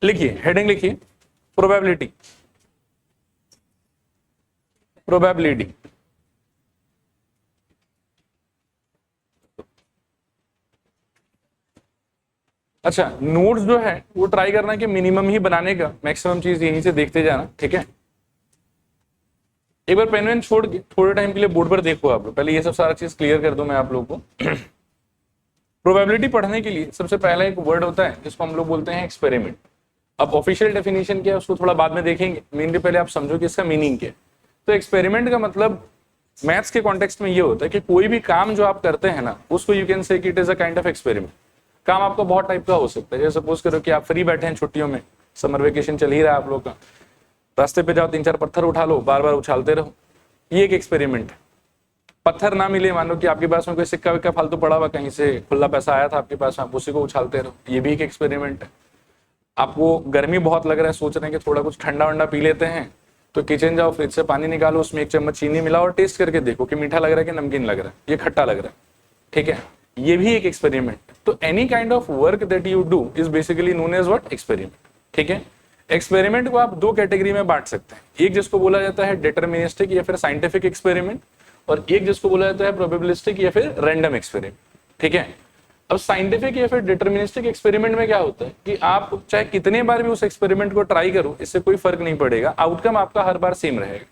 लिखिए, हेडिंग लिखिए, probability, probability. अच्छा, नोट्स जो है वो ट्राई करना कि मिनिमम ही बनाने का, मैक्सिमम चीज यहीं से देखते जाना, ठीक है। एक बार पेन वेन छोड़ के थोड़े टाइम के लिए बोर्ड पर देखो आप लोग, पहले ये सब सारा चीज क्लियर कर दूं मैं आप लोगों को। प्रोबेबिलिटी पढ़ने के लिए सबसे पहला एक वर्ड होता है जिसको हम लोग बोलते हैं एक्सपेरिमेंट। अब ऑफिशियल डेफिनेशन क्या है उसको थोड़ा बाद में देखेंगे, मेनली पहले आप समझो कि इसका मीनिंग क्या है। तो एक्सपेरिमेंट का मतलब मैथ्स के कॉन्टेक्स्ट में ये होता है कि कोई भी काम जो आप करते हैं ना, उसको यू कैन से कि it is a kind of experiment. काम आपका बहुत टाइप का हो सकता है, जैसे सपोज करो कि आप फ्री बैठे हैं छुट्टियों में, समर वेकेशन चल ही रहा है आप लोग का, रास्ते पे जाओ 3-4 पत्थर उठा लो, बार बार उछालते रहो, ये एक एक्सपेरिमेंट है। पत्थर ना मिले, मान लो कि आपके पास में कोई सिक्का विक्का फालतू पड़ा हुआ, कहीं से खुला पैसा आया था आपके पास, आप उसी को उछालते रहो, ये भी एक एक्सपेरिमेंट है। आपको गर्मी बहुत लग रहा है, सोच रहे हैं कि थोड़ा कुछ ठंडा वंडा पी लेते हैं, तो किचन जाओ, फ्रिज से पानी निकालो, उसमें 1 चम्मच चीनी मिलाओ और टेस्ट करके देखो कि मीठा लग रहा है कि नमकीन लग रहा है, ये खट्टा लग रहा है, ठीक है, ये भी एक एक्सपेरिमेंट। तो any kind of work that you do is basically known as what, experiment, ठीक है। एक्सपेरिमेंट को आप दो कैटेगरी में बांट सकते हैं, एक जिसको बोला जाता है डिटर्मिनिस्टिक या फिर साइंटिफिक एक्सपेरिमेंट, और एक जिसको बोला जाता है प्रोबेबिलिस्टिक या फिर रैंडम एक्सपेरिमेंट, ठीक है। अब साइंटिफिक या फिर डिटर्मिनिस्टिक एक्सपेरिमेंट में क्या होता है कि आप चाहे कितने बार भी उस एक्सपेरिमेंट को ट्राई करो, इससे कोई फर्क नहीं पड़ेगा, आउटकम आपका हर बार सेम रहेगा।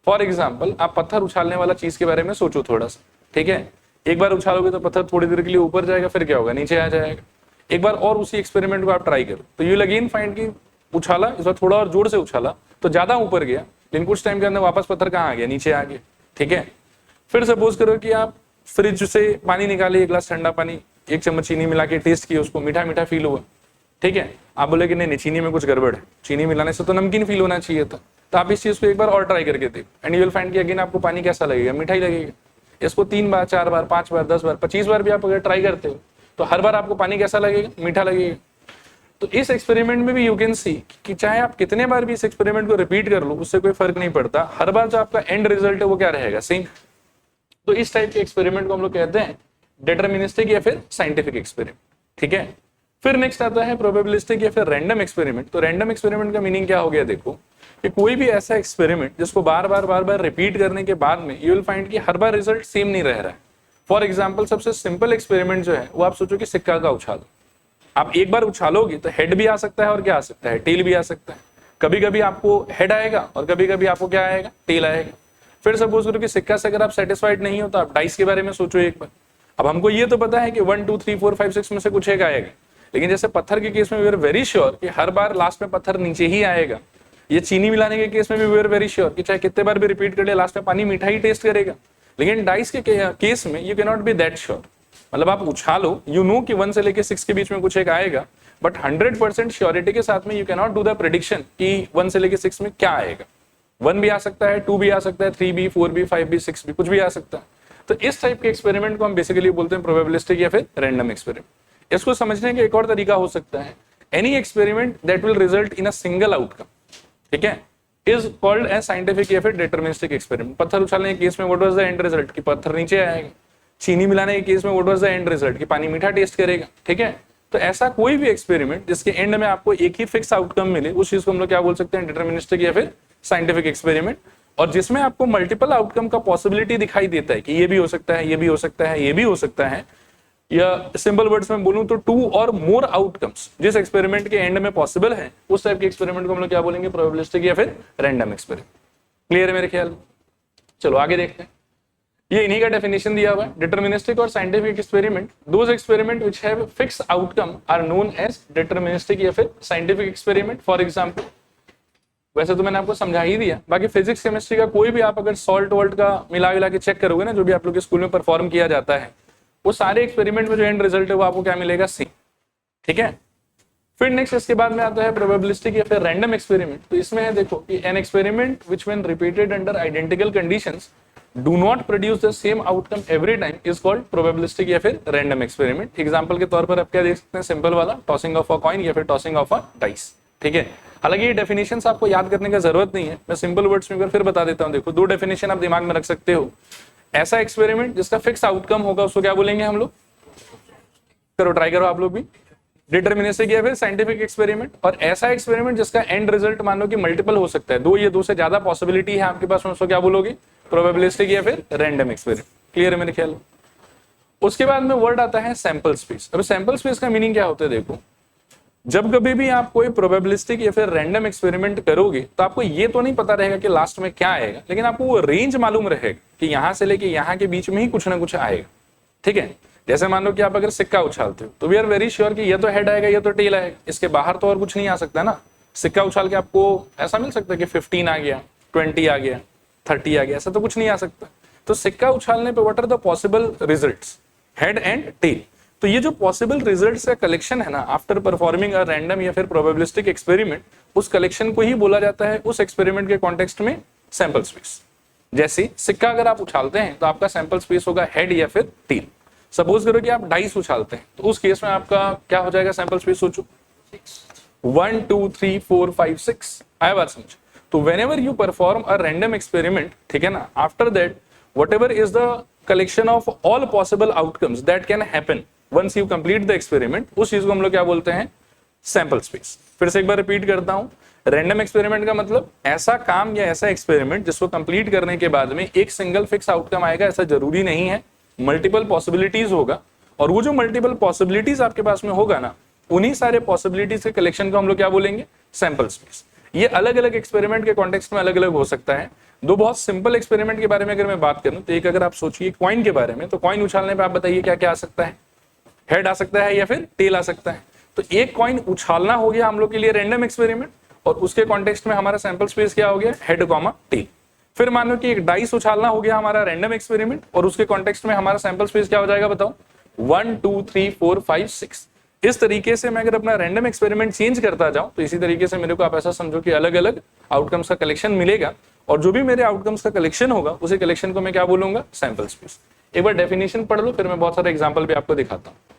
फॉर एग्जाम्पल, आप पत्थर उछालने वाला चीज के बारे में सोचो थोड़ा सा, ठीक है। एक बार उछालोगे तो पत्थर थोड़ी देर के लिए ऊपर जाएगा, फिर क्या होगा, नीचे आ जाएगा। एक बार और उसी एक्सपेरिमेंट को आप ट्राई करो तो यू विल अगेन फाइंड कि उछाला, इस बार थोड़ा और जोर से उछाला तो ज्यादा ऊपर गया, लेकिन कुछ टाइम के अंदर वापस पत्थर कहाँ आ गया, नीचे आ गया, ठीक है। फिर सपोज करो कि आप फ्रिज से पानी निकाले, 1 गिलास ठंडा पानी, 1 चम्मच चीनी मिला के टेस्ट किया, उसको मीठा मीठा फील हुआ, ठीक है। आप बोले कि नहीं चीनी में कुछ गड़बड़ है, चीनी मिलाने से तो नमकीन फील होना चाहिए था। तो आप इस चीज को एक बार और ट्राई करके देखो एंड यू विल फाइंड कि अगेन आपको पानी कैसा लगेगा, मीठा ही लगेगा। इसको 3 बार, 4 बार, 5 बार, 10 बार, 25 बार भी आप अगर ट्राई करते हो तो हर बार आपको पानी कैसा लगेगा, मीठा लगेगा। तो इस एक्सपेरिमेंट में भी यू कैन सी कि चाहे आप कितने बार भी इस एक्सपेरिमेंट को रिपीट कर लो, उससे कोई फर्क नहीं पड़ता, हर बार जो आपका एंड रिजल्ट है वो क्या रहेगा, सेम। तो इस टाइप के एक्सपेरिमेंट को हम लोग कहते हैं डिटर्मिनिस्टिक या फिर साइंटिफिक एक्सपेरिमेंट, ठीक है। फिर नेक्स्ट आता है प्रोबेबिलिस्टिक या फिर रैंडम एक्सपेरिमेंट। तो रैंडम एक्सपेरिमेंट का मीनिंग क्या हो गया, देखो कि कोई भी ऐसा एक्सपेरिमेंट जिसको बार बार रिपीट करने के बाद में यू विल फाइंड कि हर बार रिजल्ट सेम नहीं रह रहा है। फॉर एग्जाम्पल, सबसे सिंपल एक्सपेरिमेंट जो है वो आप सोचो कि सिक्का का उछाल, आप एक बार उछालोगे तो हेड भी आ सकता है और क्या आ सकता है, टेल भी आ सकता है। कभी कभी आपको हेड आएगा और कभी कभी आपको क्या आएगा, टेल आएगा। फिर सपोज करो कि सिक्का से अगर आप सेटिस्फाइड नहीं हो तो आप डाइस के बारे में सोचो एक बार। अब हमको ये तो पता है कि 1 2 3 4 5 6 में से कुछ एक आएगा, लेकिन जैसे पत्थर के केस में वी आर वेरी श्योर कि हर बार लास्ट में पत्थर नीचे ही आएगा। ये चीनी मिलाने के केस में भी वी आर वेरी श्योर कि चाहे कितने बार भी रिपीट कर ले लास्ट में पानी मीठा ही टेस्ट करेगा। लेकिन डाइस के केस में you can not be that sure, मतलब आप उछालो, यू नो कि 1 से लेके 6 के बीच में कुछ एक आएगा, बट 100% श्योरिटी के साथ में you can not do the prediction कि 1 से लेके 6 में क्या आएगा। 1 भी आ सकता है, 2 भी आ सकता है, 3 भी, 4 भी, 5 भी, 6 भी, कुछ भी आ सकता है। तो इस टाइप के एक्सपेरिमेंट को हम बेसिकली बोलते हैं प्रोबेबिलिस्टिक या फिर रैंडम एक्सपेरिमेंट। इसको समझने का एक और तरीका हो सकता है, any experiment that will result in a single outcome, ठीक है, इज कॉल्ड एज साइंटिफिक या फिर डिटर्मिनिस्टिक एक्सपेरिमेंट। पत्थर उछालने के केस में what was the end result कि पत्थर नीचे आएगा। चीनी मिलाने के केस में what was the end result कि पानी मीठा टेस्ट करेगा, ठीक है। तो ऐसा कोई भी एक्सपेरिमेंट जिसके एंड में आपको एक ही फिक्स आउटकम मिले, उस चीज को हम लोग क्या बोल सकते हैं, डिटर्मिनिस्टिक या फिर साइंटिफिक एक्सपेरिमेंट। और जिसमें आपको मल्टीपल आउटकम का पॉसिबिलिटी दिखाई देता है कि ये भी हो सकता है, ये भी हो सकता है, ये भी हो सकता है, या सिंपल वर्ड्स में बोलूं तो 2 और मोर आउटकम्स जिस एक्सपेरिमेंट के एंड में पॉसिबल है, उस टाइप के एक्सपेरिमेंट को हम लोग क्या बोलेंगे, प्रोबेबिलिस्टिक या फिर रैंडम एक्सपेरिमेंट। क्लियर है मेरे ख्याल। चलो आगे देखते हैं, ये इन्हीं का डेफिनेशन दिया हुआ है। डिटर्मिनिस्टिक और scientific experiment, those experiment which have fix outcome are known as deterministic या फिर साइंटिफिक एक्सपेरिमेंट। फॉर एग्जांपल, वैसे तो मैंने आपको समझा ही दिया, बाकी फिजिक्स केमिस्ट्री का कोई भी आप अगर सॉल्ट वॉल्ट का मिला के चेक करोगे ना, जो भी आप लोग के स्कूल में परफॉर्म किया जाता है, वो सारे एक्सपेरिमेंट में जो एंड रिजल्ट है वो आपको क्या मिलेगा, सी, ठीक है। फिर नेक्स्ट इसके बाद में आता है प्रोबेबिलिस्टिक या फिर रैंडम एक्सपेरिमेंट। तो इसमें है देखो कि an experiment which when repeated under identical conditions do not produce the same outcome every time is called probabilistic या फिर रैंडम एक्सपेरिमेंट। एग्जांपल के तौर पर आप क्या देख सकते हैं, सिंपल वाला टॉसिंग ऑफ अ कॉइन या फिर टॉसिंग ऑफ अ डाइस, ठीक है। हालांकि ये डेफिनेशंस आपको याद करने का जरूरत नहीं है, मैं सिंपल वर्ड्स में फिर बता देता हूं। देखो, 2 डेफिनेशन आप दिमाग में रख सकते हो। ऐसा एक्सपेरिमेंट जिसका फिक्स आउटकम होगा उसको क्या बोलेंगे हम लोग, करो ट्राई करो आप लोग भी, डिटर्मिनेसी या फिर साइंटिफिक एक्सपेरिमेंट, और ऐसा एक्सपेरिमेंट जिसका एंड रिजल्ट मान लो कि मल्टीपल हो सकता है, दो या दो से ज्यादा पॉसिबिलिटी है आपके पास में, उसको क्या बोलोगे, प्रोबेबिलिस्टिक या फिर रैंडम एक्सपेरिमेंट। क्लियर है मेरे ख्याल। उसके बाद में वर्ड आता है सैंपल स्पेस। अब सैंपल स्पेस का मीनिंग क्या होता है, देखो जब कभी भी आप कोई प्रोबेबिलिस्टिक या फिर रैंडम एक्सपेरिमेंट करोगे तो आपको ये तो नहीं पता रहेगा कि लास्ट में क्या आएगा, लेकिन आपको वो रेंज मालूम रहेगा कि यहां से लेके यहां के बीच में ही कुछ ना कुछ आएगा। ठीक है, जैसे मान लो कि आप अगर सिक्का उछालते हो तो वी आर वेरी श्योर कि ये तो हेड आएगा, ये तो टेल आएगा, इसके बाहर तो और कुछ नहीं आ सकता ना। सिक्का उछाल के आपको ऐसा मिल सकता है कि 15 आ गया, 20 आ गया, 30 आ गया, ऐसा तो कुछ नहीं आ सकता। तो सिक्का उछालने पे what are the possible results, head and tail. तो ये जो पॉसिबल रिजल्ट्स का कलेक्शन है ना, आफ्टर परफॉर्मिंग अ रैंडम या फिर प्रोबेबिलिस्टिक एक्सपेरिमेंट, उस कलेक्शन को ही बोला जाता है उस एक्सपेरिमेंट के कॉन्टेक्स्ट में सैंपल स्पेस। जैसे सिक्का अगर आप उछालते हैं तो आपका सैंपल स्पेस होगा हेड या फिर टेल। सपोज करो कि आप डाइस उछालते हैं तो उस केस में आपका क्या हो जाएगा सैंपल स्पेस, सोचो 1 2 3 4 5 6। आया बात समझ। तो whenever you perform a random experiment, ठीक है ना, after that whatever is the collection of all possible outcomes that can happen once you complete the experiment, उस चीज को हम लोग क्या बोलते हैं, सैंपल स्पेस। फिर से एक बार रिपीट करता हूं, रैंडम एक्सपेरिमेंट का मतलब ऐसा काम या ऐसा एक्सपेरिमेंट जिसको कंप्लीट करने के बाद में एक सिंगल फिक्स आउटकम आएगा, ऐसा जरूरी नहीं है, मल्टीपल पॉसिबिलिटीज होगा, और वो जो मल्टीपल पॉसिबिलिटीज आपके पास में होगा ना, उन्हीं सारे पॉसिबिलिटीज के कलेक्शन को हम लोग क्या बोलेंगे, सैंपल स्पेस। ये अलग अलग एक्सपेरिमेंट के कॉन्टेक्स्ट में अलग अलग हो सकता है। दो बहुत सिंपल एक्सपेरिमेंट के बारे में अगर मैं बात करूं तो एक अगर आप सोचिए कॉइन के बारे में, तो कॉइन उछालने पे आप बताइए क्या क्या आ सकता है, हेड आ सकता है या फिर टेल आ सकता है। तो एक कॉइन उछालना हो गया हम लोग के लिए रैंडम एक्सपेरिमेंट, और उसके कॉन्टेक्स्ट में हमारा सैंपल स्पेस क्या हो गया, हेड कॉमा टेल। फिर मान लो कि एक डाइस उछालना हो गया हमारा रैंडम एक्सपेरिमेंट, और उसके कॉन्टेक्स्ट में हमारा सैंपल स्पेस क्या हो जाएगा बताओ, 1 2 3 4 5 6। इस तरीके से मैं अगर अपना रैंडम एक्सपेरिमेंट चेंज करता जाऊं तो इसी तरीके से मेरे को आप ऐसा समझो कि अलग अलग आउटकम्स का कलेक्शन मिलेगा, और जो भी मेरे आउटकम्स का कलेक्शन होगा उसी कलेक्शन को मैं क्या बोलूंगा, सैंपल स्पेस। एक बार डेफिनेशन पढ़ लो, फिर मैं बहुत सारे एग्जांपल भी आपको दिखाता हूं।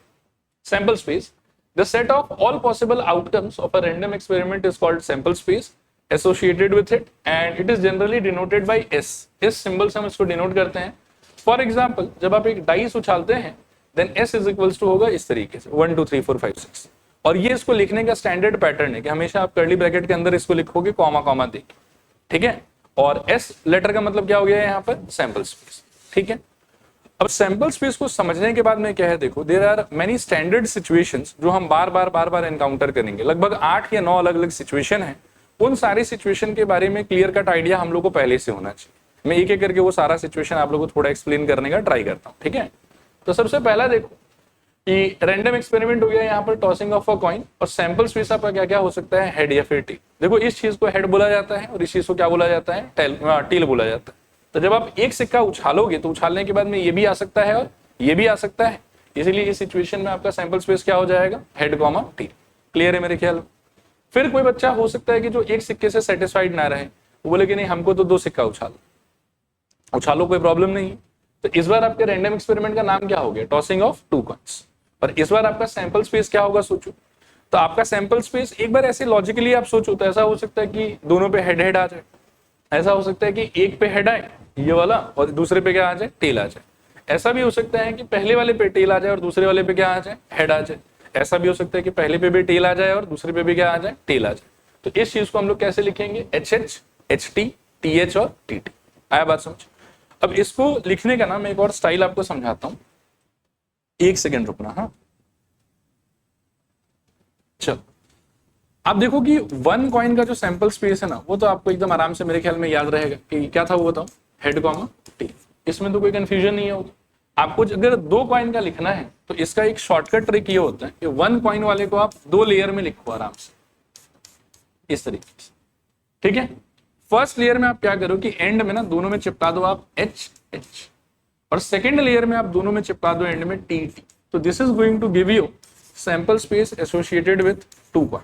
Sample space, the set of all possible outcomes of a random experiment is called sample space associated with it, and it is generally denoted by S. इस सिंबल से हम इसको डिनोट करते हैं। फॉर एग्जाम्पल, जब आप एक डाइस उछालते हैं then S is equals to होगा इस तरीके से 1 2 3 4 5 6, और ये इसको लिखने का स्टैंडर्ड पैटर्न है कि हमेशा आप कर्ली ब्रैकेट के अंदर इसको लिखोगे कॉमा कॉमा देके, ठीक है। और S लेटर का मतलब क्या हो गया यहाँ पर, सैंपल स्पेस, ठीक है। अब सैंपल स्पेस को समझने के बाद में क्या है, देखो there are many standard situations जो हम बार बार एनकाउंटर करेंगे। लगभग 8 या 9 अलग अलग सिचुएशन है। उन सारी सिचुएशन के बारे में क्लियर कट आइडिया हम लोग को पहले से होना चाहिए। मैं एक एक करके वो सारा सिचुएशन आप लोग को थोड़ा एक्सप्लेन करने का ट्राई करता हूँ, ठीक है। तो सबसे पहला देखो कि रैंडम एक्सपेरिमेंट हो गया यहाँ पर टॉसिंग ऑफ अ कॉइन, और सैंपल स्पेस आपका क्या क्या हो सकता है, हेड या फिर टेल। देखो इस चीज को हेड बोला जाता है और इस चीज को क्या बोला जाता है, टेल बोला जाता है। तो जब आप एक सिक्का उछालोगे तो उछालने के बाद में ये भी आ सकता है और ये भी आ सकता है, इसीलिए इस सिचुएशन में आपका सैंपल स्पेस क्या हो जाएगा, हेड कॉमा टेल। क्लियर है मेरे ख्याल। फिर कोई बच्चा हो सकता है कि जो एक सिक्के से सेटिस्फाइड ना रहे, वो बोले कि नहीं हमको तो 2 सिक्का उछालो, कोई प्रॉब्लम नहीं है। तो इस बार आपके रैंडम एक्सपेरिमेंट का नाम क्या हो गया, टॉसिंग ऑफ 2 कॉइंस। और इस बार आपका सैंपल स्पेस क्या होगा, सोचो। तो आपका सैंपल स्पेस एक बार ऐसे लॉजिकली आप सोचो तो ऐसा हो सकता है कि दोनों पे हेड हेड आ जाए, ऐसा हो सकता है कि एक पे हेड आए ये वाला और दूसरे पे क्या आ जाए, टेल आ जाए। ऐसा भी हो सकता है कि पहले वाले पे टेल आ जाए और दूसरे वाले पे क्या आ जाए, हेड आ जाए। ऐसा भी हो सकता है कि पहले पे भी टेल आ जाए और दूसरे पे भी क्या आ जाए, टेल आ जाए। तो इस चीज को हम लोग कैसे लिखेंगे, HH, HT, TH और TT। आया बात समझ। अब इसको लिखने का ना मैं एक और स्टाइल आपको समझाता हूं, एक सेकेंड रुकना। हाँ चलो, आप देखो कि 1 कॉइन का जो सैंपल स्पेस है ना, वो तो आपको एकदम आराम से मेरे ख्याल में याद रहेगा कि क्या था वो बताओ, हेड कॉमा टेल। इसमें तो कोई कंफ्यूजन नहीं होगी। आपको अगर 2 कॉइन का लिखना है तो इसका एक शॉर्टकट ट्रिक ये होता है कि 1 कॉइन वाले को आप 2 लेयर में लिखो आराम से, इस तरीके से, ठीक है। फर्स्ट लेयर में आप क्या करो कि एंड में ना दोनों में चिपका दो आप H H, और सेकेंड लेयर में आप दोनों में चिपका दो एंड में T T। तो this is going to give you sample space associated with 2 coin,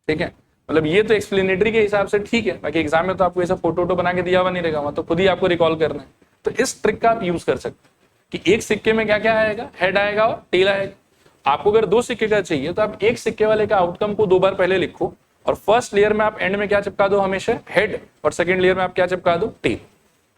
ठीक है। मतलब ये तो एक्सप्लेनेटरी के हिसाब से ठीक है, बाकी एग्जाम में तो आपको ऐसा फोटो बना के दिया हुआ नहीं रहेगा, तो खुद ही आपको रिकॉल करना है। तो इस ट्रिक का आप यूज कर सकते हैं कि एक सिक्के में क्या क्या आएगा, हेड आएगा और टेल आएगा। आपको अगर 2 सिक्के का चाहिए तो आप एक सिक्के वाले का आउटकम को 2 बार पहले लिखो, और फर्स्ट लेयर में आप एंड में क्या चिपका दो, हमेशा हेड, और सेकंड लेयर में आप क्या चिपका दो, टेल।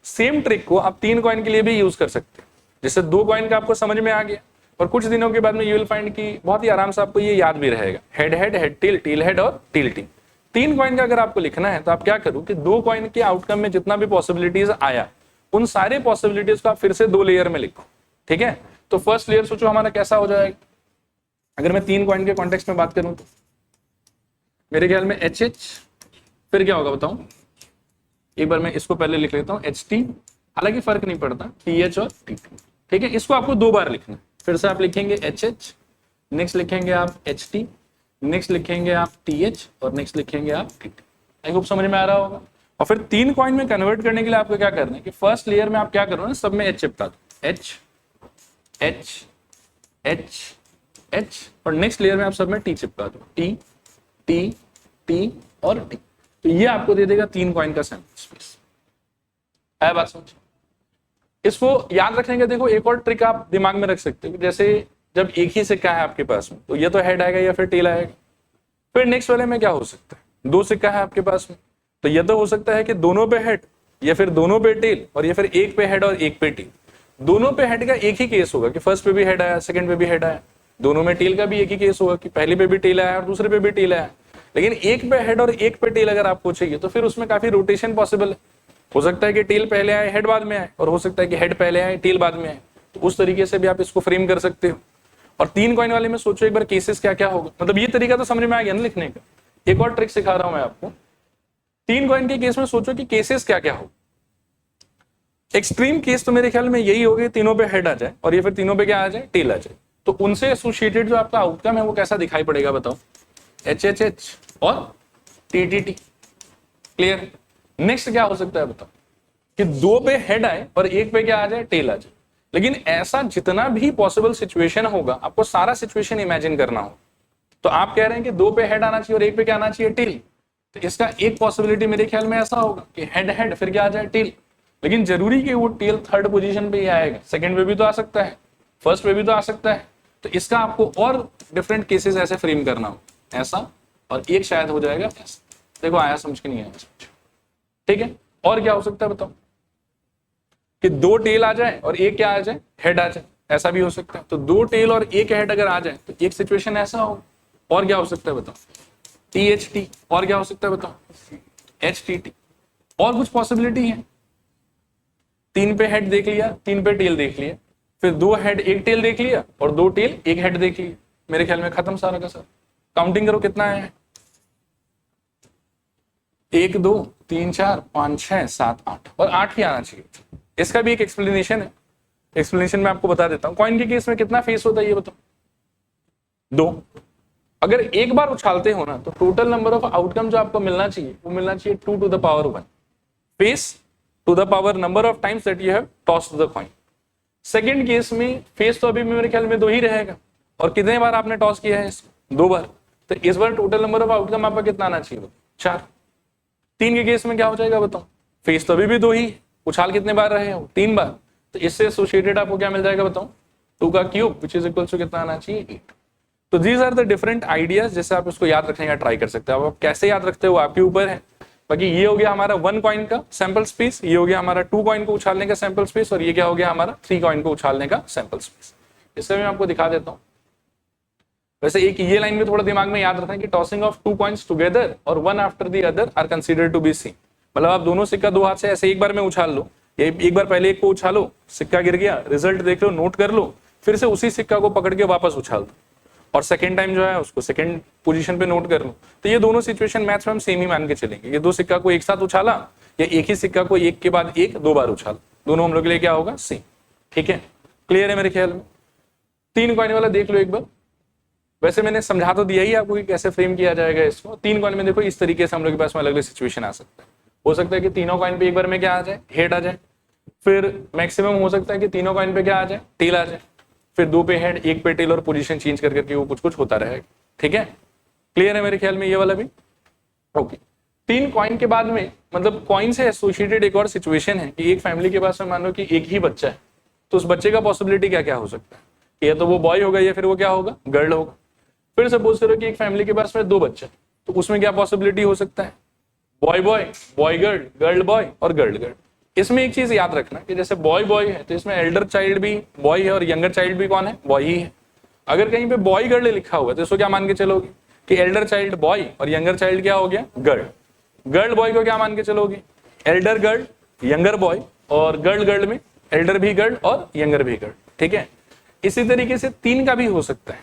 सेम ट्रिक को आप 3 कॉइन के लिए भी यूज कर सकते हैं। जैसे 2 कॉइन का आपको समझ में आ गया, और कुछ दिनों के बाद में यू विल फाइंड कि बहुत ही आराम से आपको ये याद भी रहेगा, head head, head tail, tail head और टेल टेल। 3 कॉइन का अगर आपको लिखना है तो आप क्या करो कि 2 कॉइन के आउटकम में जितना भी पॉसिबिलिटीज आया उन सारे पॉसिबिलिटीज को आप फिर से 2 लेयर में लिखो, ठीक है। तो फर्स्ट लेयर सोचो हमारा कैसा हो जाएगा, अगर मैं 3 कॉइन के कॉन्टेक्स्ट में बात करूं तो मेरे ख्याल में एच एच, फिर क्या होगा बताऊं, एक बार मैं इसको पहले लिख लेता हूं एच टी, हालांकि फर्क नहीं पड़ता टी एच और टी टी, ठीक है। इसको आपको 2 बार लिखना, फिर से आप लिखेंगे एच एच, नेक्स्ट लिखेंगे आप एच टी, नेक्स्ट लिखेंगे आप टी एच और नेक्स्ट लिखेंगे आप टी टी। आई होप समझ में आ रहा होगा। और फिर 3 कॉइन में कन्वर्ट करने के लिए आपको क्या करना है कि फर्स्ट लेयर में आप क्या करो ना, सब में एच चिपका दो, एच एच एच एच, और नेक्स्ट लेयर में आप सब में टी चिपका दो, टी टी टी और टी। तो ये आपको दे देगा 3 कॉइन का सैंपल स्पेस। है बात समझ? इसको याद रखने का देखो एक और ट्रिक आप दिमाग में रख सकते हो, जैसे जब एक ही सिक्का है आपके पास में तो ये तो हेड आएगा या फिर टेल आएगा। फिर नेक्स्ट वाले में क्या हो सकता है, 2 सिक्का है आपके पास में तो ये तो हो सकता है कि दोनों पे हेड या फिर दोनों पे टेल, और या फिर एक पे हेड और एक पे टेल। दोनों पे हेड का एक ही केस होगा कि फर्स्ट पे भी हेड आया, सेकंड पे भी हेड आया। दोनों में टेल का भी एक ही केस होगा कि पहले पे भी टेल आया और दूसरे पे भी टेल आया। लेकिन एक पे हेड और एक पे टेल अगर आपको चाहिए तो फिर उसमें काफी रोटेशन पॉसिबल है। हो सकता है कि टेल पहले आए हेड बाद में आए, और हो सकता है कि हेड पहले आए टेल बाद में आए। तो उस तरीके से भी आप इसको फ्रेम कर सकते हो। और 3 कॉइन वाले में सोचो एक बार केसेस क्या क्या होगा, मतलब ये तरीका तो समझ में आ गया ना लिखने का। एक और ट्रिक सिखा रहा हूं मैं आपको। 3 कॉइन के केस में सोचो कि केसेस क्या क्या हो। एक्सट्रीम केस तो मेरे ख्याल में यही होगा, तीनों पे हेड आ जाए और ये फिर तीनों पे क्या आ जाए, टेल आ जाए। तो उनसे एसोसिएटेड जो आपका आउटकम है वो कैसा दिखाई पड़ेगा बताओ, एच एच एच और T T T. Clear? Next क्या हो सकता है बताओ कि 2 पे हेड आए और एक पे क्या आ जाए, टेल आ जाए। लेकिन ऐसा जितना भी पॉसिबल सिचुएशन होगा आपको सारा सिचुएशन इमेजिन करना हो। तो आप कह रहे हैं कि 2 पे हेड आना चाहिए और एक पे क्या आना चाहिए, टेल। तो इसका एक पॉसिबिलिटी मेरे ख्याल में ऐसा होगा कि हेड हेड फिर क्या आ जाए, टेल। लेकिन जरूरी कि वो टेल 3rd पोजीशन पे ही आएगा, सेकंड पे भी तो आ सकता है, फर्स्ट पे भी तो आ सकता है। तो इसका आपको और डिफरेंट केसेस ऐसे फ्रेम करना हो, ऐसा और एक शायद हो जाएगा ऐसा। देखो आया समझ के नहीं आया समझ, ठीक है। और क्या हो सकता है बताओ कि 2 टेल आ जाए और एक क्या आ जाए, हेड आ जाए, ऐसा भी हो सकता है। तो 2 टेल और एक हेड अगर आ जाए तो एक सिचुएशन ऐसा हो। और क्या हो सकता है बताओ, टी एच टी। और क्या हो सकता है बताओ, एच टी टी। और कुछ पॉसिबिलिटी है, 3 पे हेड देख लिया, 3 पे टेल देख लिया, फिर 2 हेड 1 टेल देख लिया और 2 टेल 1 हेड देख लिया। मेरे ख्याल में खत्म सारा का सारा। काउंटिंग करो कितना है, 1 2 3 4 5 6 7 8, और 8 ही आना चाहिए। इसका भी एक एक्सप्लेनेशन है, एक्सप्लेनेशन मैं आपको बता देता हूं। कॉइन के केस में कितना फेस होता है ये बताओ, 2। अगर एक बार उछालते हो ना तो टोटल नंबर ऑफ आउटकम जो आपको मिलना चाहिए वो मिलना चाहिए 2 to the power 1 face to the power number of times that you have tossed the coin. Second case में फेस तो अभी मेरे ख्याल में 2 ही रहेगा, और कितने बार आपने टॉस किया है इसको, 2 बार। तो इस बार टोटल नंबर ऑफ आउटकम आपका कितना आना चाहिए, 4। 3 के केस में क्या हो जाएगा बताओ, फेस तो अभी भी 2 ही, उछाल कितने बार रहे हो, 3 बार। तो इससे एसोसिएटेड आपको क्या मिल जाएगा बताओ, 2 का cube which is equal to कितना आना चाहिए, 8। तो these are the different ideas जैसे आप इसको याद रखने का ट्राई कर सकते हो। आप कैसे याद रखते हो आपके ऊपर है। बाकी ये हो गया हमारा 1 कॉइन का सैंपल स्पेस, ये हो गया हमारा 2 कॉइन को उछालने का सैंपल स्पेस, और ये क्या हो गया हमारा 3 कॉइन को उछालने का सैंपल स्पेस। इससे मैं आपको दिखा देता हूं। वैसे एक ये लाइन में थोड़ा दिमाग में याद रखना कि टॉसिंग ऑफ 2 कॉइन्स टुगेदर और one after the other are considered to be same. मतलब आप दोनों सिक्का 2 हाथ से ऐसे एक बार में उछाल लो, एक बार पहले एक को उछालो, सिक्का गिर गया, रिजल्ट देख लो, नोट कर लो, फिर से उसी सिक्का को पकड़ के वापस उछाल दो, और सेकंड टाइम जो है उसको सेकंड पोजीशन पे नोट कर लो। तो ये दोनों सिचुएशन मैथ्स में हम सेम ही मान के चलेंगे। ये 2 सिक्का को एक साथ उछाला या एक ही सिक्का को एक के बाद एक 2 बार उछाला, दोनों हम लोग के लिए क्या होगा, सेम। ठीक है, क्लियर है मेरे ख्याल में। 3 कॉइन वाला देख लो एक बार। वैसे मैंने समझा तो दिया ही आपको कि कैसे फ्रेम किया जाएगा इसको। 3 कॉइन में देखो इस तरीके से हम लोग के पास में अलग अलग सिचुएशन आ सकता है। हो सकता है कि तीनों कॉइन पे एक बार में क्या आ जाए, हेड आ जाए। फिर मैक्सिमम हो सकता है कि तीनों कॉइन पे क्या आ जाए, टेल आ जाए। फिर 2 पे हेड, 1 पे टेल, और पोजीशन चेंज कर करके वो कुछ कुछ होता रहेगा। ठीक है, क्लियर है मेरे ख्याल में ये वाला भी। ओके, 3 कॉइन के बाद में मतलब कॉइन से एसोसिएटेड एक और सिचुएशन है कि एक फैमिली के पास में मान लो कि एक ही बच्चा है, तो उस बच्चे का पॉसिबिलिटी क्या क्या हो सकता है, या तो वो बॉय होगा या फिर वो क्या होगा, गर्ल होगा। फिर सपोज करो कि एक फैमिली के पास में 2 बच्चे, तो उसमें क्या पॉसिबिलिटी हो सकता है, boy boy, boy girl, girl boy और गर्ल गर्ल। इसमें एक चीज याद रखना कि जैसे बॉय बॉय है तो इसमें एल्डर चाइल्ड भी बॉय है और यंगर चाइल्ड भी कौन है, बॉय ही है। अगर कहीं पे बॉय गर्ल लिखा हुआ है तो इसको क्या मान के चलोगे कि एल्डर चाइल्ड बॉय और यंगर चाइल्ड क्या हो गया, गर्ल। गर्ल बॉय को क्या मान के चलोगे, एल्डर गर्ल यंगर बॉय, और गर्ल गर्ल में एल्डर भी गर्ल और यंगर भी गर्ल, ठीक है। इसी तरीके से 3 का भी हो सकता है।